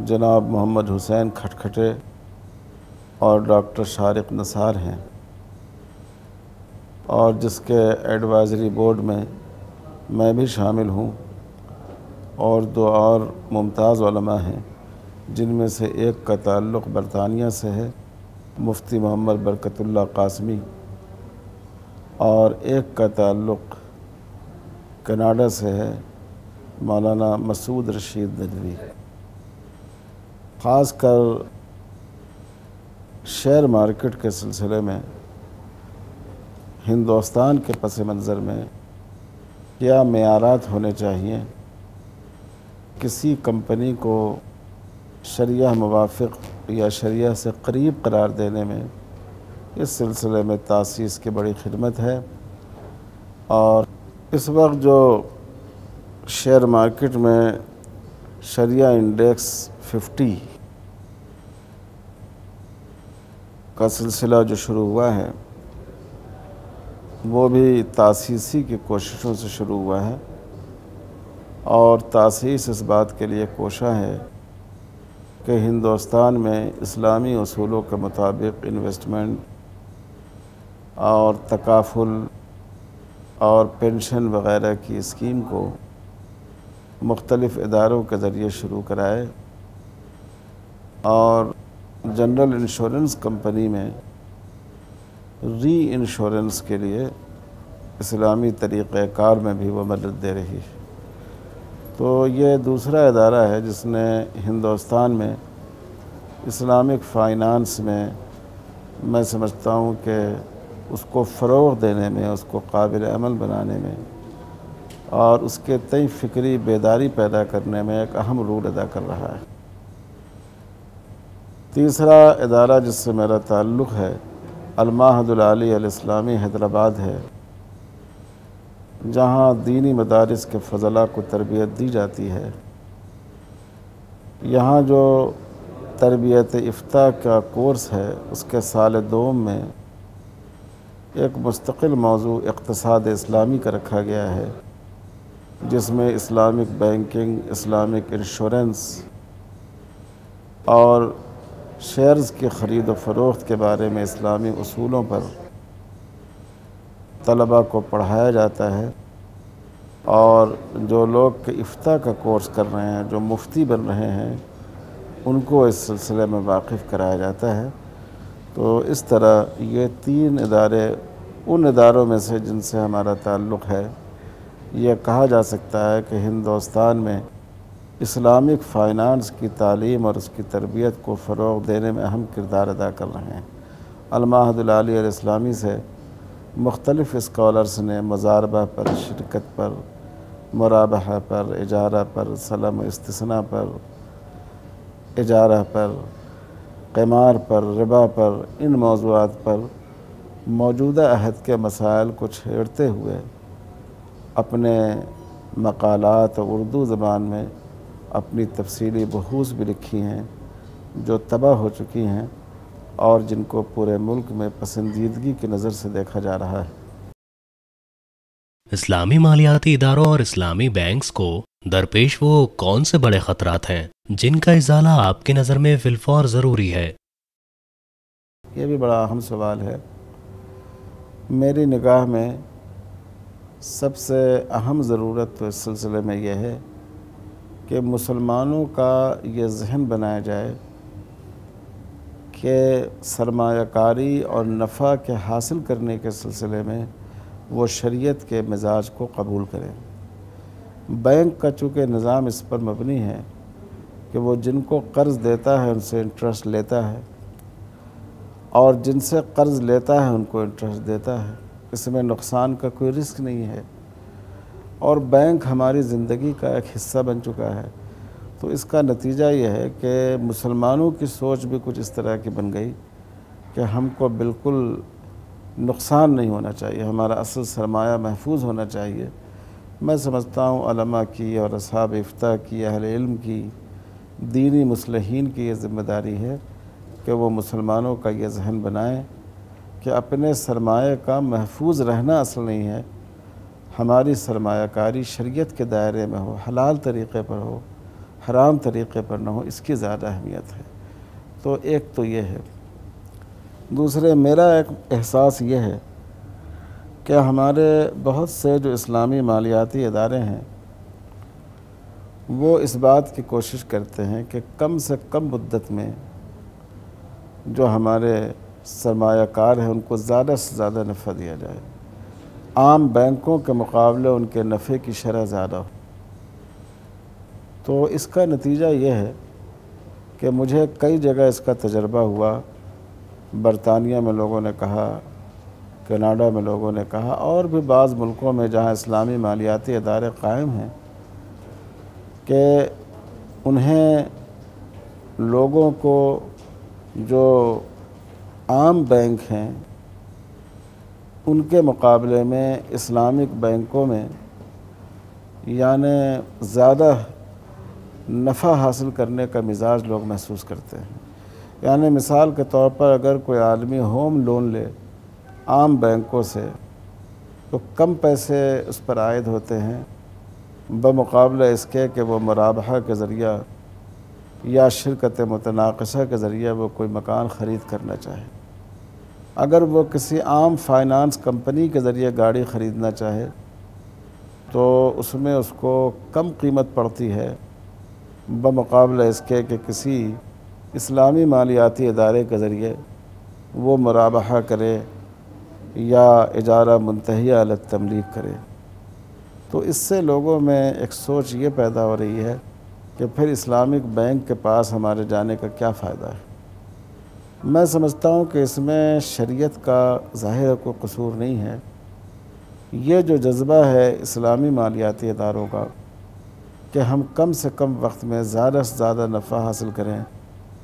جناب محمد حسین کھٹکھٹے اور ڈاکٹر شارق نثار ہیں، اور جس کے ایڈوائزری بورڈ میں بھی شامل ہوں، اور 2 اور ممتاز علماء ہیں، جن میں سے ایک کا تعلق برطانیہ سے ہے، مفتی محمد برکت اللہ قاسمی، اور ایک کا تعلق کینیڈا سے ہے، مولانا مسعود رشید ندوی۔ خاص کر شیئر مارکیٹ کے سلسلے میں ہندوستان کے پس منظر میں کیا معیارات ہونے چاہیے، کسی کمپنی کو شریعہ موافق یا شریعہ سے قریب قرار دینے میں، اس سلسلے میں تاسیس کی بڑی خدمت ہے۔ اور اس وقت جو شیئر مارکیٹ میں شریعہ انڈیکس 50 کا سلسلہ جو شروع ہوا ہے، وہ بھی تاسیسی کی کوششوں سے شروع ہوا ہے، اور تاسیس اس بات کے لیے کوشاں ہے کہ ہندوستان میں اسلامی اصولوں کے مطابق انویسٹمنٹ اور تکافل اور پینشن وغیرہ کی اسکیم کو مختلف اداروں کے ذریعے شروع کرائے، اور جنرل انشورنس کمپنی میں ری انشورنس کے لیے اسلامی طریقہ کار میں بھی وہ مدد دے رہی ہے۔ تو یہ دوسرا ادارہ ہے جس نے ہندوستان میں اسلامک فائنانس میں سمجھتا ہوں کہ اس کو فروغ دینے میں، اس کو قابل عمل بنانے میں اور اس کے تئیں فکری بیداری پیدا کرنے میں ایک اہم رول ادا کر رہا ہے۔ تیسرا ادارہ جس سے میرا تعلق ہے المعہد العالی الاسلامی حیدرآباد ہے، جہاں دینی مدارس کے فضلاء کو تربیت دی جاتی ہے۔ یہاں جو تربیت افتاء کا کورس ہے اس کے سال دوم میں ایک مستقل موضوع اقتصاد اسلامی کا رکھا گیا ہے، جس میں اسلامک بینکنگ، اسلامک انشورنس اور شیئرز کی خرید و فروخت کے بارے میں اسلامی اصولوں پر طلباء کو پڑھایا جاتا ہے، اور جو لوگ کہ افتاء کا کورس کر رہے ہیں، جو مفتی بن رہے ہیں، ان کو اس سلسلے میں واقف کرایا جاتا ہے۔ تو اس طرح یہ 3 ادارے ان اداروں میں سے جن سے ہمارا تعلق ہے، یہ کہا جا سکتا ہے کہ ہندوستان میں اسلامک فائنانس کی تعلیم اور اس کی تربیت کو فروغ دینے میں اہم کردار ادا کر رہے ہیں۔ المعہد العالی الاسلامی سے مختلف اسکالرز نے مضاربہ پر، شرکت پر، مرابحہ پر، اجارہ پر، سلم و استثناء پر، اجارہ پر، قمار پر، ربا پر، ان موضوعات پر موجودہ عہد کے مسائل کو چھیڑتے ہوئے اپنے مقالات اردو زبان میں اپنی تفصیلی بحوث بھی لکھی ہیں، جو طبع ہو چکی ہیں اور جن کو پورے ملک میں پسندیدگی کی نظر سے دیکھا جا رہا ہے۔ اسلامی مالیاتی اداروں اور اسلامی بینکس کو درپیش وہ کون سے بڑے خطرات ہیں جن کا ازالہ آپ کی نظر میں فی الفور ضروری ہے؟ یہ بھی بڑا اہم سوال ہے۔ میری نگاہ میں سب سے اہم ضرورت تو اس سلسلے میں یہ ہے کہ مسلمانوں کا یہ ذہن بنایا جائے کہ سرمایہ کاری اور نفع کے حاصل کرنے کے سلسلے میں وہ شریعت کے مزاج کو قبول کریں۔ بینک کا چونکہ نظام اس پر مبنی ہے کہ وہ جن کو قرض دیتا ہے ان سے انٹرسٹ لیتا ہے، اور جن سے قرض لیتا ہے ان کو انٹرسٹ دیتا ہے، اس میں نقصان کا کوئی رسک نہیں ہے، اور بینک ہماری زندگی کا ایک حصہ بن چکا ہے۔ تو اس کا نتیجہ یہ ہے کہ مسلمانوں کی سوچ بھی کچھ اس طرح کی بن گئی کہ ہم کو بالکل نقصان نہیں ہونا چاہیے، ہمارا اصل سرمایہ محفوظ ہونا چاہیے۔ میں سمجھتا ہوں علماء کی اور اصحاب افتاء کی، اہل علم کی، دینی مصلحین کی یہ ذمہ داری ہے کہ وہ مسلمانوں کا یہ ذہن بنائیں کہ اپنے سرمایہ کا محفوظ رہنا اصل نہیں ہے، ہماری سرمایہ کاری شریعت کے دائرے میں ہو، حلال طریقے پر ہو، حرام طریقے پر نہ ہو، اس کی زیادہ اہمیت ہے۔ تو ایک تو یہ ہے۔ دوسرے، میرا ایک احساس یہ ہے کہ ہمارے بہت سے جو اسلامی مالیاتی ادارے ہیں وہ اس بات کی کوشش کرتے ہیں کہ کم سے کم مدت میں جو ہمارے سرمایہ کار ہیں ان کو زیادہ سے زیادہ نفع دیا جائے، عام بینکوں کے مقابلے ان کے نفع کی شرح زیادہ ہو۔ تو اس کا نتیجہ یہ ہے کہ مجھے کئی جگہ اس کا تجربہ ہوا، برطانیہ میں لوگوں نے کہا، کینیڈا میں لوگوں نے کہا، اور بھی بعض ملکوں میں جہاں اسلامی مالیاتی ادارے قائم ہیں، کہ انہیں لوگوں کو جو عام بینک ہیں ان کے مقابلے میں اسلامک بینکوں میں یعنی زیادہ نفع حاصل کرنے کا مزاج لوگ محسوس کرتے ہیں۔ یعنی مثال کے طور پر اگر کوئی آدمی ہوم لون لے عام بینکوں سے تو کم پیسے اس پر عائد ہوتے ہیں بمقابلہ اس کے کہ وہ مرابحہ کے ذریعہ یا شرکت متناقصہ کے ذریعہ وہ کوئی مکان خرید کرنا چاہے۔ اگر وہ کسی عام فائنانس کمپنی کے ذریعے گاڑی خریدنا چاہے تو اس میں اس کو کم قیمت پڑتی ہے بمقابلہ اس کے کہ کسی اسلامی مالیاتی ادارے کے ذریعے وہ مرابحہ کرے یا اجارہ منتہیہ علی التملیک کرے۔ تو اس سے لوگوں میں ایک سوچ یہ پیدا ہو رہی ہے کہ پھر اسلامک بینک کے پاس ہمارے جانے کا کیا فائدہ ہے۔ میں سمجھتا ہوں کہ اس میں شریعت کا ظاہر کوئی قصور نہیں ہے۔ یہ جو جذبہ ہے اسلامی مالیاتی اداروں کا کہ ہم کم سے کم وقت میں زیادہ سے زیادہ نفع حاصل کریں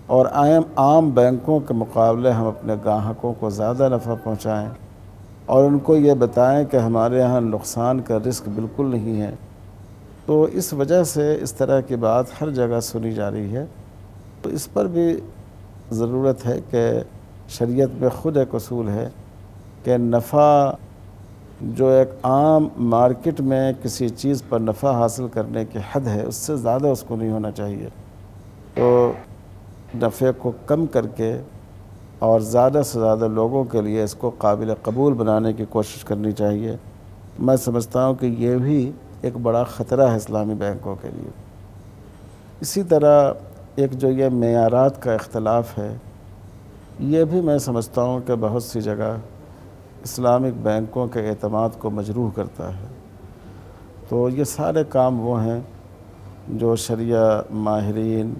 اور عام بینکوں کے مقابلے ہم اپنے گاہکوں کو زیادہ نفع پہنچائیں اور ان کو یہ بتائیں کہ ہمارے ہاں نقصان کا رسک بالکل نہیں ہے، تو اس وجہ سے اس طرح کی بات ہر جگہ سنی جا رہی ہے۔ تو اس پر بھی ضرورت ہے کہ شریعت میں خود ایک اصول ہے کہ نفع جو ایک عام مارکیٹ میں کسی چیز پر نفع حاصل کرنے کی حد ہے اس سے زیادہ اس کو نہیں ہونا چاہیے، تو نفع کو کم کر کے اور زیادہ سے زیادہ لوگوں کے لیے اس کو قابل قبول بنانے کی کوشش کرنی چاہیے۔ میں سمجھتا ہوں کہ یہ بھی ایک بڑا خطرہ ہے اسلامی بینکوں کے لیے۔ اسی طرح ایک جو یہ معیارات کا اختلاف ہے، یہ بھی میں سمجھتا ہوں کہ بہت سی جگہ اسلامک بینکوں کے اعتماد کو مجروح کرتا ہے۔ تو یہ سارے کام وہ ہیں جو شرعیہ ماہرین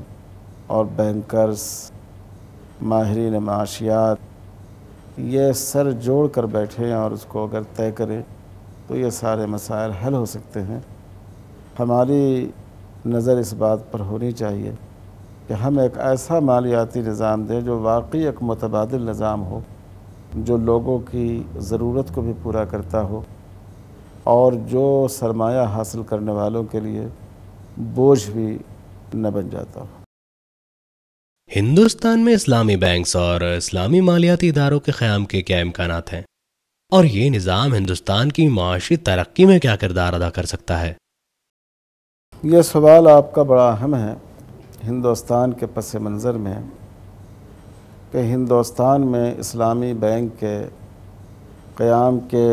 اور بینکرز، ماہرین معاشیات یہ سر جوڑ کر بیٹھے ہیں اور اس کو اگر طے کریں تو یہ سارے مسائل حل ہو سکتے ہیں۔ ہماری نظر اس بات پر ہونی چاہیے کہ ہم ایک ایسا مالیاتی نظام دیں جو واقعی ایک متبادل نظام ہو، جو لوگوں کی ضرورت کو بھی پورا کرتا ہو اور جو سرمایہ حاصل کرنے والوں کے لیے بوجھ بھی نہ بن جاتا ہو۔ ہندوستان میں اسلامی بینکس اور اسلامی مالیاتی اداروں کے قیام کے کیا امکانات ہیں، اور یہ نظام ہندوستان کی معاشی ترقی میں کیا کردار ادا کر سکتا ہے؟ یہ سوال آپ کا بڑا اہم ہے ہندوستان کے پس منظر میں کہ ہندوستان میں اسلامی بینک کے قیام کے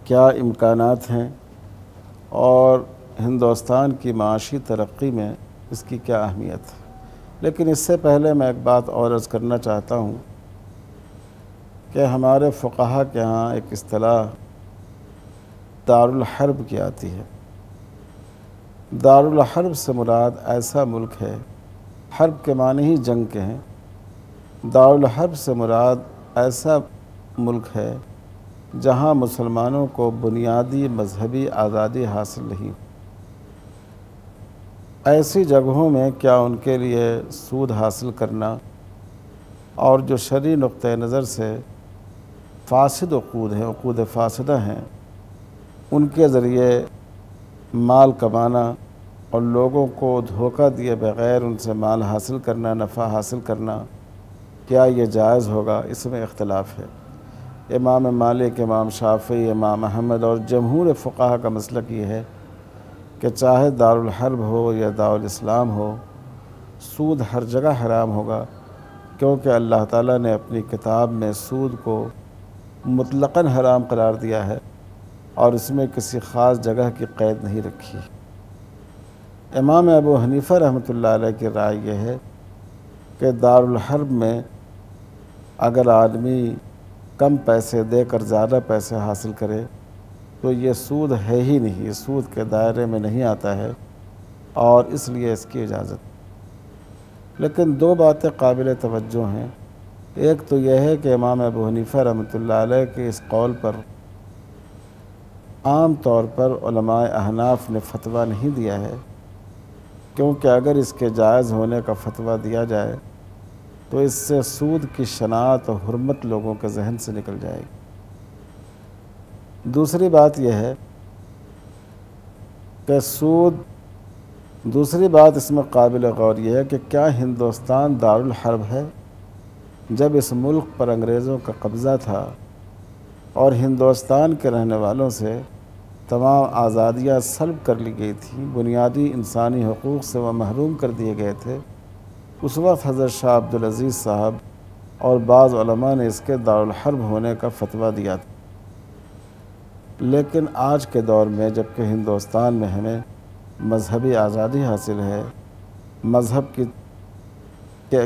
کیا امکانات ہیں اور ہندوستان کی معاشی ترقی میں اس کی کیا اہمیت ہے۔ لیکن اس سے پہلے میں ایک بات اور عرض کرنا چاہتا ہوں کہ ہمارے فقہا کے ہاں ایک اصطلاح دارالحرب کی آتی ہے۔ دارالحرب سے مراد ایسا ملک ہے، حرب کے معنی ہی جنگ کے ہیں، دارالحرب سے مراد ایسا ملک ہے جہاں مسلمانوں کو بنیادی مذہبی آزادی حاصل نہیں۔ ایسی جگہوں میں کیا ان کے لیے سود حاصل کرنا اور جو شرعی نقطہ نظر سے فاسد عقود ہیں، عقود فاسدہ ہیں، ان کے ذریعے مال کمانا اور لوگوں کو دھوکہ دیے بغیر ان سے مال حاصل کرنا، نفع حاصل کرنا، کیا یہ جائز ہوگا؟ اس میں اختلاف ہے۔ امام مالک، امام شافعی، امام احمد اور جمہور فقہا کا مسلک یہ ہے کہ چاہے دارالحرب ہو یا دارالاسلام ہو، سود ہر جگہ حرام ہوگا، کیونکہ اللہ تعالیٰ نے اپنی کتاب میں سود کو مطلقاً حرام قرار دیا ہے اور اس میں کسی خاص جگہ کی قید نہیں رکھی۔ امام ابو حنیفہ رحمۃ اللہ علیہ کی رائے یہ ہے کہ دارالحرب میں اگر آدمی کم پیسے دے کر زیادہ پیسے حاصل کرے تو یہ سود ہے ہی نہیں، یہ سود کے دائرے میں نہیں آتا ہے اور اس لیے اس کی اجازت۔ لیکن دو باتیں قابل توجہ ہیں۔ ایک تو یہ ہے کہ امام ابو حنیفہ رحمۃ اللہ علیہ کے اس قول پر عام طور پر علماء احناف نے فتویٰ نہیں دیا ہے، کیونکہ اگر اس کے جائز ہونے کا فتویٰ دیا جائے تو اس سے سود کی شناعت اور حرمت لوگوں کے ذہن سے نکل جائے گی۔ دوسری بات یہ ہے کہ دوسری بات اس میں قابل غور یہ ہے کہ کیا ہندوستان دارالحرب ہے؟ جب اس ملک پر انگریزوں کا قبضہ تھا اور ہندوستان کے رہنے والوں سے تمام آزادیاں سلب کر لی گئی تھیں، بنیادی انسانی حقوق سے وہ محروم کر دیے گئے تھے، اس وقت حضرت شاہ عبدالعزیز صاحب اور بعض علماء نے اس کے دارالحرب ہونے کا فتویٰ دیا تھا۔ لیکن آج کے دور میں جبکہ ہندوستان میں ہمیں مذہبی آزادی حاصل ہے، مذہب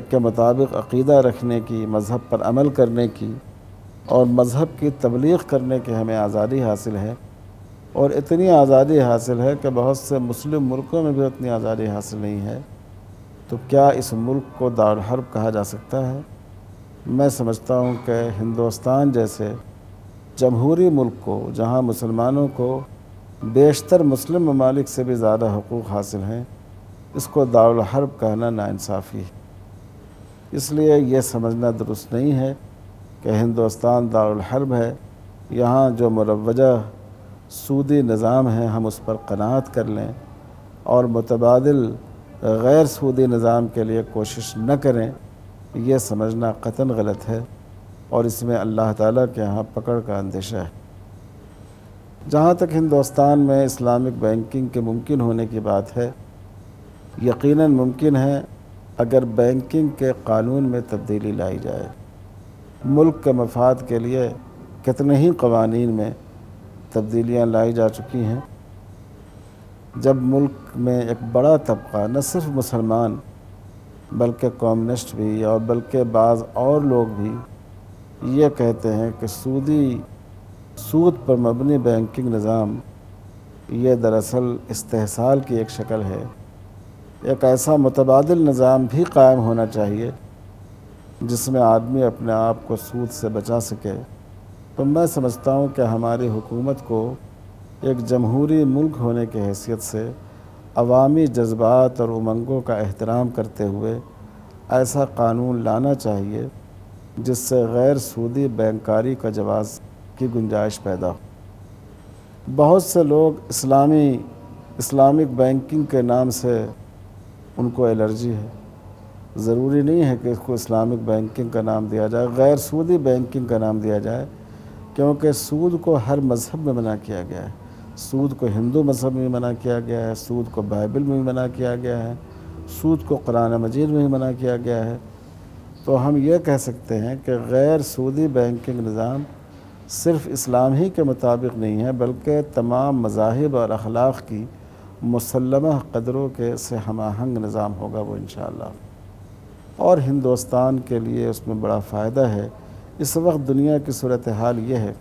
کے مطابق عقیدہ رکھنے کی، مذہب پر عمل کرنے کی اور مذہب کی تبلیغ کرنے کی ہمیں آزادی حاصل ہے، اور اتنی آزادی حاصل ہے کہ بہت سے مسلم ملکوں میں بھی اتنی آزادی حاصل نہیں ہے، تو کیا اس ملک کو دارالحرب کہا جا سکتا ہے؟ میں سمجھتا ہوں کہ ہندوستان جیسے جمہوری ملک کو، جہاں مسلمانوں کو بیشتر مسلم ممالک سے بھی زیادہ حقوق حاصل ہیں، اس کو دارالحرب کہنا ناانصافی ہے۔ اس لیے یہ سمجھنا درست نہیں ہے کہ ہندوستان دارالحرب ہے، یہاں جو مروجہ سودی نظام ہے ہم اس پر قناعت کر لیں اور متبادل غیر سودی نظام کے لیے کوشش نہ کریں، یہ سمجھنا قطعاً غلط ہے، اور اس میں اللہ تعالیٰ کے ہاں پکڑ کا اندیشہ ہے۔ جہاں تک ہندوستان میں اسلامک بینکنگ کے ممکن ہونے کی بات ہے، یقیناً ممکن ہے اگر بینکنگ کے قانون میں تبدیلی لائی جائے۔ ملک کے مفاد کے لیے کتنے ہی قوانین میں تبدیلیاں لائی جا چکی ہیں۔ جب ملک میں ایک بڑا طبقہ، نہ صرف مسلمان بلکہ کمیونسٹ بھی اور بلکہ بعض اور لوگ بھی یہ کہتے ہیں کہ سود پر مبنی بینکنگ نظام یہ دراصل استحصال کی ایک شکل ہے، ایک ایسا متبادل نظام بھی قائم ہونا چاہیے جس میں آدمی اپنے آپ کو سود سے بچا سکے، تو میں سمجھتا ہوں کہ ہماری حکومت کو ایک جمہوری ملک ہونے کی حیثیت سے عوامی جذبات اور امنگوں کا احترام کرتے ہوئے ایسا قانون لانا چاہیے جس سے غیر سودی بینکاری کا جواز کی گنجائش پیدا ہو۔ بہت سے لوگ اسلامک بینکنگ کے نام سے ان کو الرجی ہے۔ ضروری نہیں ہے کہ اس کو اسلامک بینکنگ کا نام دیا جائے، غیر سودی بینکنگ کا نام دیا جائے، کیونکہ سود کو ہر مذہب میں منع کیا گیا ہے۔ سود کو ہندو مذہب میں منع کیا گیا ہے، سود کو بائبل میں منع کیا گیا ہے، سود کو قرآن مجید میں منع کیا گیا ہے۔ تو ہم یہ کہہ سکتے ہیں کہ غیر سودی بینکنگ نظام صرف اسلام ہی کے مطابق نہیں ہے، بلکہ تمام مذاہب اور اخلاق کی مسلمہ قدروں کے سے ہم آہنگ نظام ہوگا وہ انشاءاللہ، اور ہندوستان کے لیے اس میں بڑا فائدہ ہے۔ اس وقت دنیا کی صورتحال یہ ہے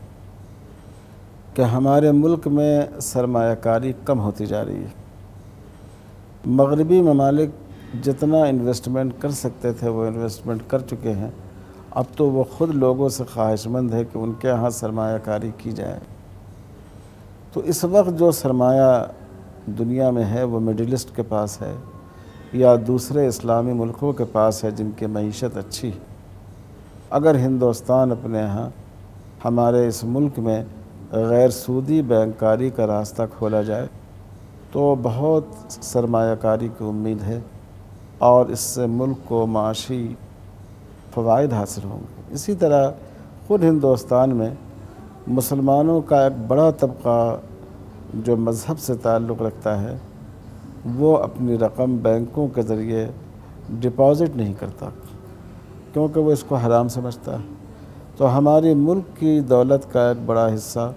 کہ ہمارے ملک میں سرمایہ کاری کم ہوتی جا رہی ہے۔ مغربی ممالک جتنا انویسٹمنٹ کر سکتے تھے وہ انویسٹمنٹ کر چکے ہیں، اب تو وہ خود لوگوں سے خواہش مند ہے کہ ان کے ہاں سرمایہ کاری کی جائے۔ تو اس وقت جو سرمایہ دنیا میں ہے وہ مڈل ایسٹ کے پاس ہے یا دوسرے اسلامی ملکوں کے پاس ہے جن کی معیشت اچھی ہے۔ اگر ہندوستان اپنے ہاں ہمارے اس ملک میں غیر سودی بینکاری کا راستہ کھولا جائے تو بہت سرمایہ کاری کی امید ہے، اور اس سے ملک کو معاشی فوائد حاصل ہوں گے۔ اسی طرح خود ہندوستان میں مسلمانوں کا ایک بڑا طبقہ جو مذہب سے تعلق رکھتا ہے وہ اپنی رقم بینکوں کے ذریعے ڈپازٹ نہیں کرتا، کیونکہ وہ اس کو حرام سمجھتا ہے۔ تو ہماری ملک کی دولت کا ایک بڑا حصہ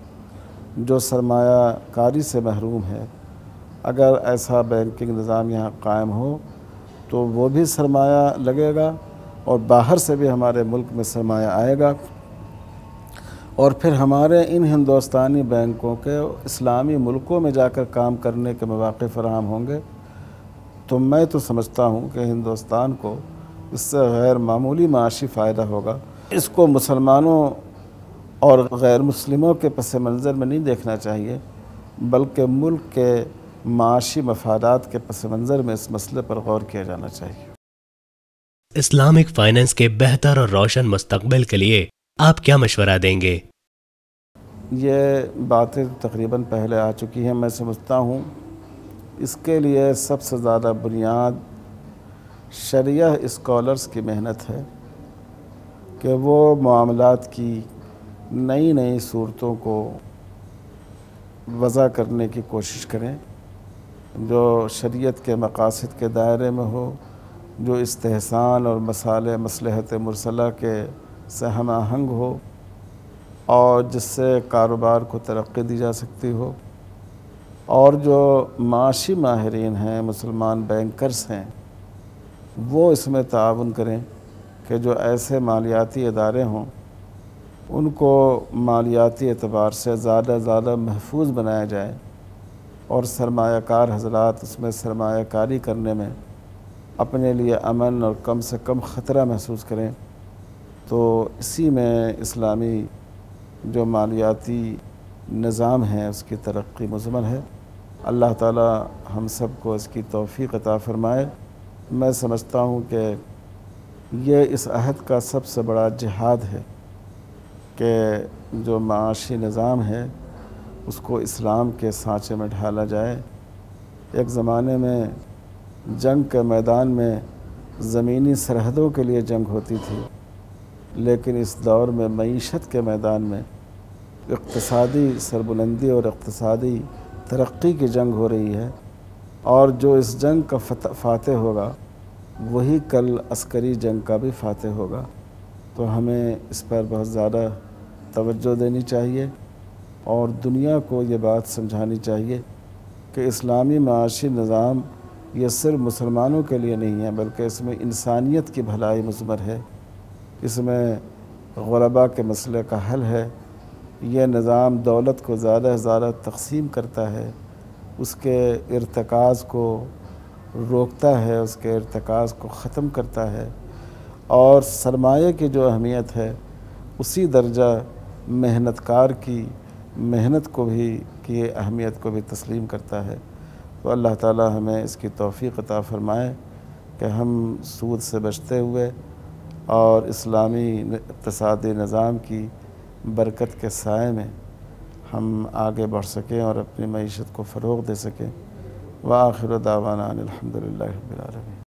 جو سرمایہ کاری سے محروم ہے، اگر ایسا بینکنگ نظام یہاں قائم ہو تو وہ بھی سرمایہ لگے گا اور باہر سے بھی ہمارے ملک میں سرمایہ آئے گا، اور پھر ہمارے ان ہندوستانی بینکوں کے اسلامی ملکوں میں جا کر کام کرنے کے مواقع فراہم ہوں گے۔ تو میں تو سمجھتا ہوں کہ ہندوستان کو اس سے غیر معمولی معاشی فائدہ ہوگا۔ اس کو مسلمانوں اور غیر مسلموں کے پس منظر میں نہیں دیکھنا چاہیے، بلکہ ملک کے معاشی مفادات کے پس منظر میں اس مسئلے پر غور کیا جانا چاہیے۔ اسلامک فائنینس کے بہتر اور روشن مستقبل کے لیے آپ کیا مشورہ دیں گے؟ یہ باتیں تقریباً پہلے آ چکی ہیں۔ میں سمجھتا ہوں اس کے لیے سب سے زیادہ بنیاد شرعیہ اسکالرز کی محنت ہے کہ وہ معاملات کی نئی نئی صورتوں کو وضع کرنے کی کوشش کریں، جو شریعت کے مقاصد کے دائرے میں ہو، جو استحسان اور مصلحت مرسلہ کے سے ہم آہنگ ہو، اور جس سے کاروبار کو ترقی دی جا سکتی ہو، اور جو معاشی ماہرین ہیں، مسلمان بینکرز ہیں، وہ اس میں تعاون کریں کہ جو ایسے مالیاتی ادارے ہوں ان کو مالیاتی اعتبار سے زیادہ محفوظ بنایا جائے اور سرمایہ کار حضرات اس میں سرمایہ کاری کرنے میں اپنے لیے امن اور کم سے کم خطرہ محسوس کریں، تو اسی میں اسلامی جو مالیاتی نظام ہے اس کی ترقی مضمر ہے۔ اللہ تعالی ہم سب کو اس کی توفیق عطا فرمائے۔ میں سمجھتا ہوں کہ یہ اس عہد کا سب سے بڑا جہاد ہے کہ جو معاشی نظام ہے اس کو اسلام کے سانچے میں ڈھالا جائے۔ ایک زمانے میں جنگ کے میدان میں زمینی سرحدوں کے لیے جنگ ہوتی تھی، لیکن اس دور میں معیشت کے میدان میں اقتصادی سربلندی اور اقتصادی ترقی کی جنگ ہو رہی ہے، اور جو اس جنگ کا فاتح ہوگا وہی کل عسکری جنگ کا بھی فاتح ہوگا۔ تو ہمیں اس پر بہت زیادہ توجہ دینی چاہیے اور دنیا کو یہ بات سمجھانی چاہیے کہ اسلامی معاشی نظام یہ صرف مسلمانوں کے لیے نہیں ہے، بلکہ اس میں انسانیت کی بھلائی مضمر ہے، اس میں غرباء کے مسئلے کا حل ہے۔ یہ نظام دولت کو زیادہ سے زیادہ تقسیم کرتا ہے، اس کے ارتکاز کو روکتا ہے، اس کے ارتکاز کو ختم کرتا ہے، اور سرمایہ کی جو اہمیت ہے اسی درجہ محنت کار کی محنت کو بھی کی اہمیت کو بھی تسلیم کرتا ہے۔ تو اللہ تعالی ہمیں اس کی توفیق عطا فرمائے کہ ہم سود سے بچتے ہوئے اور اسلامی اقتصادی نظام کی برکت کے سائے میں ہم آگے بڑھ سکیں اور اپنی معیشت کو فروغ دے سکیں۔ وآخر دعوانا الحمدللہ رب العالمین۔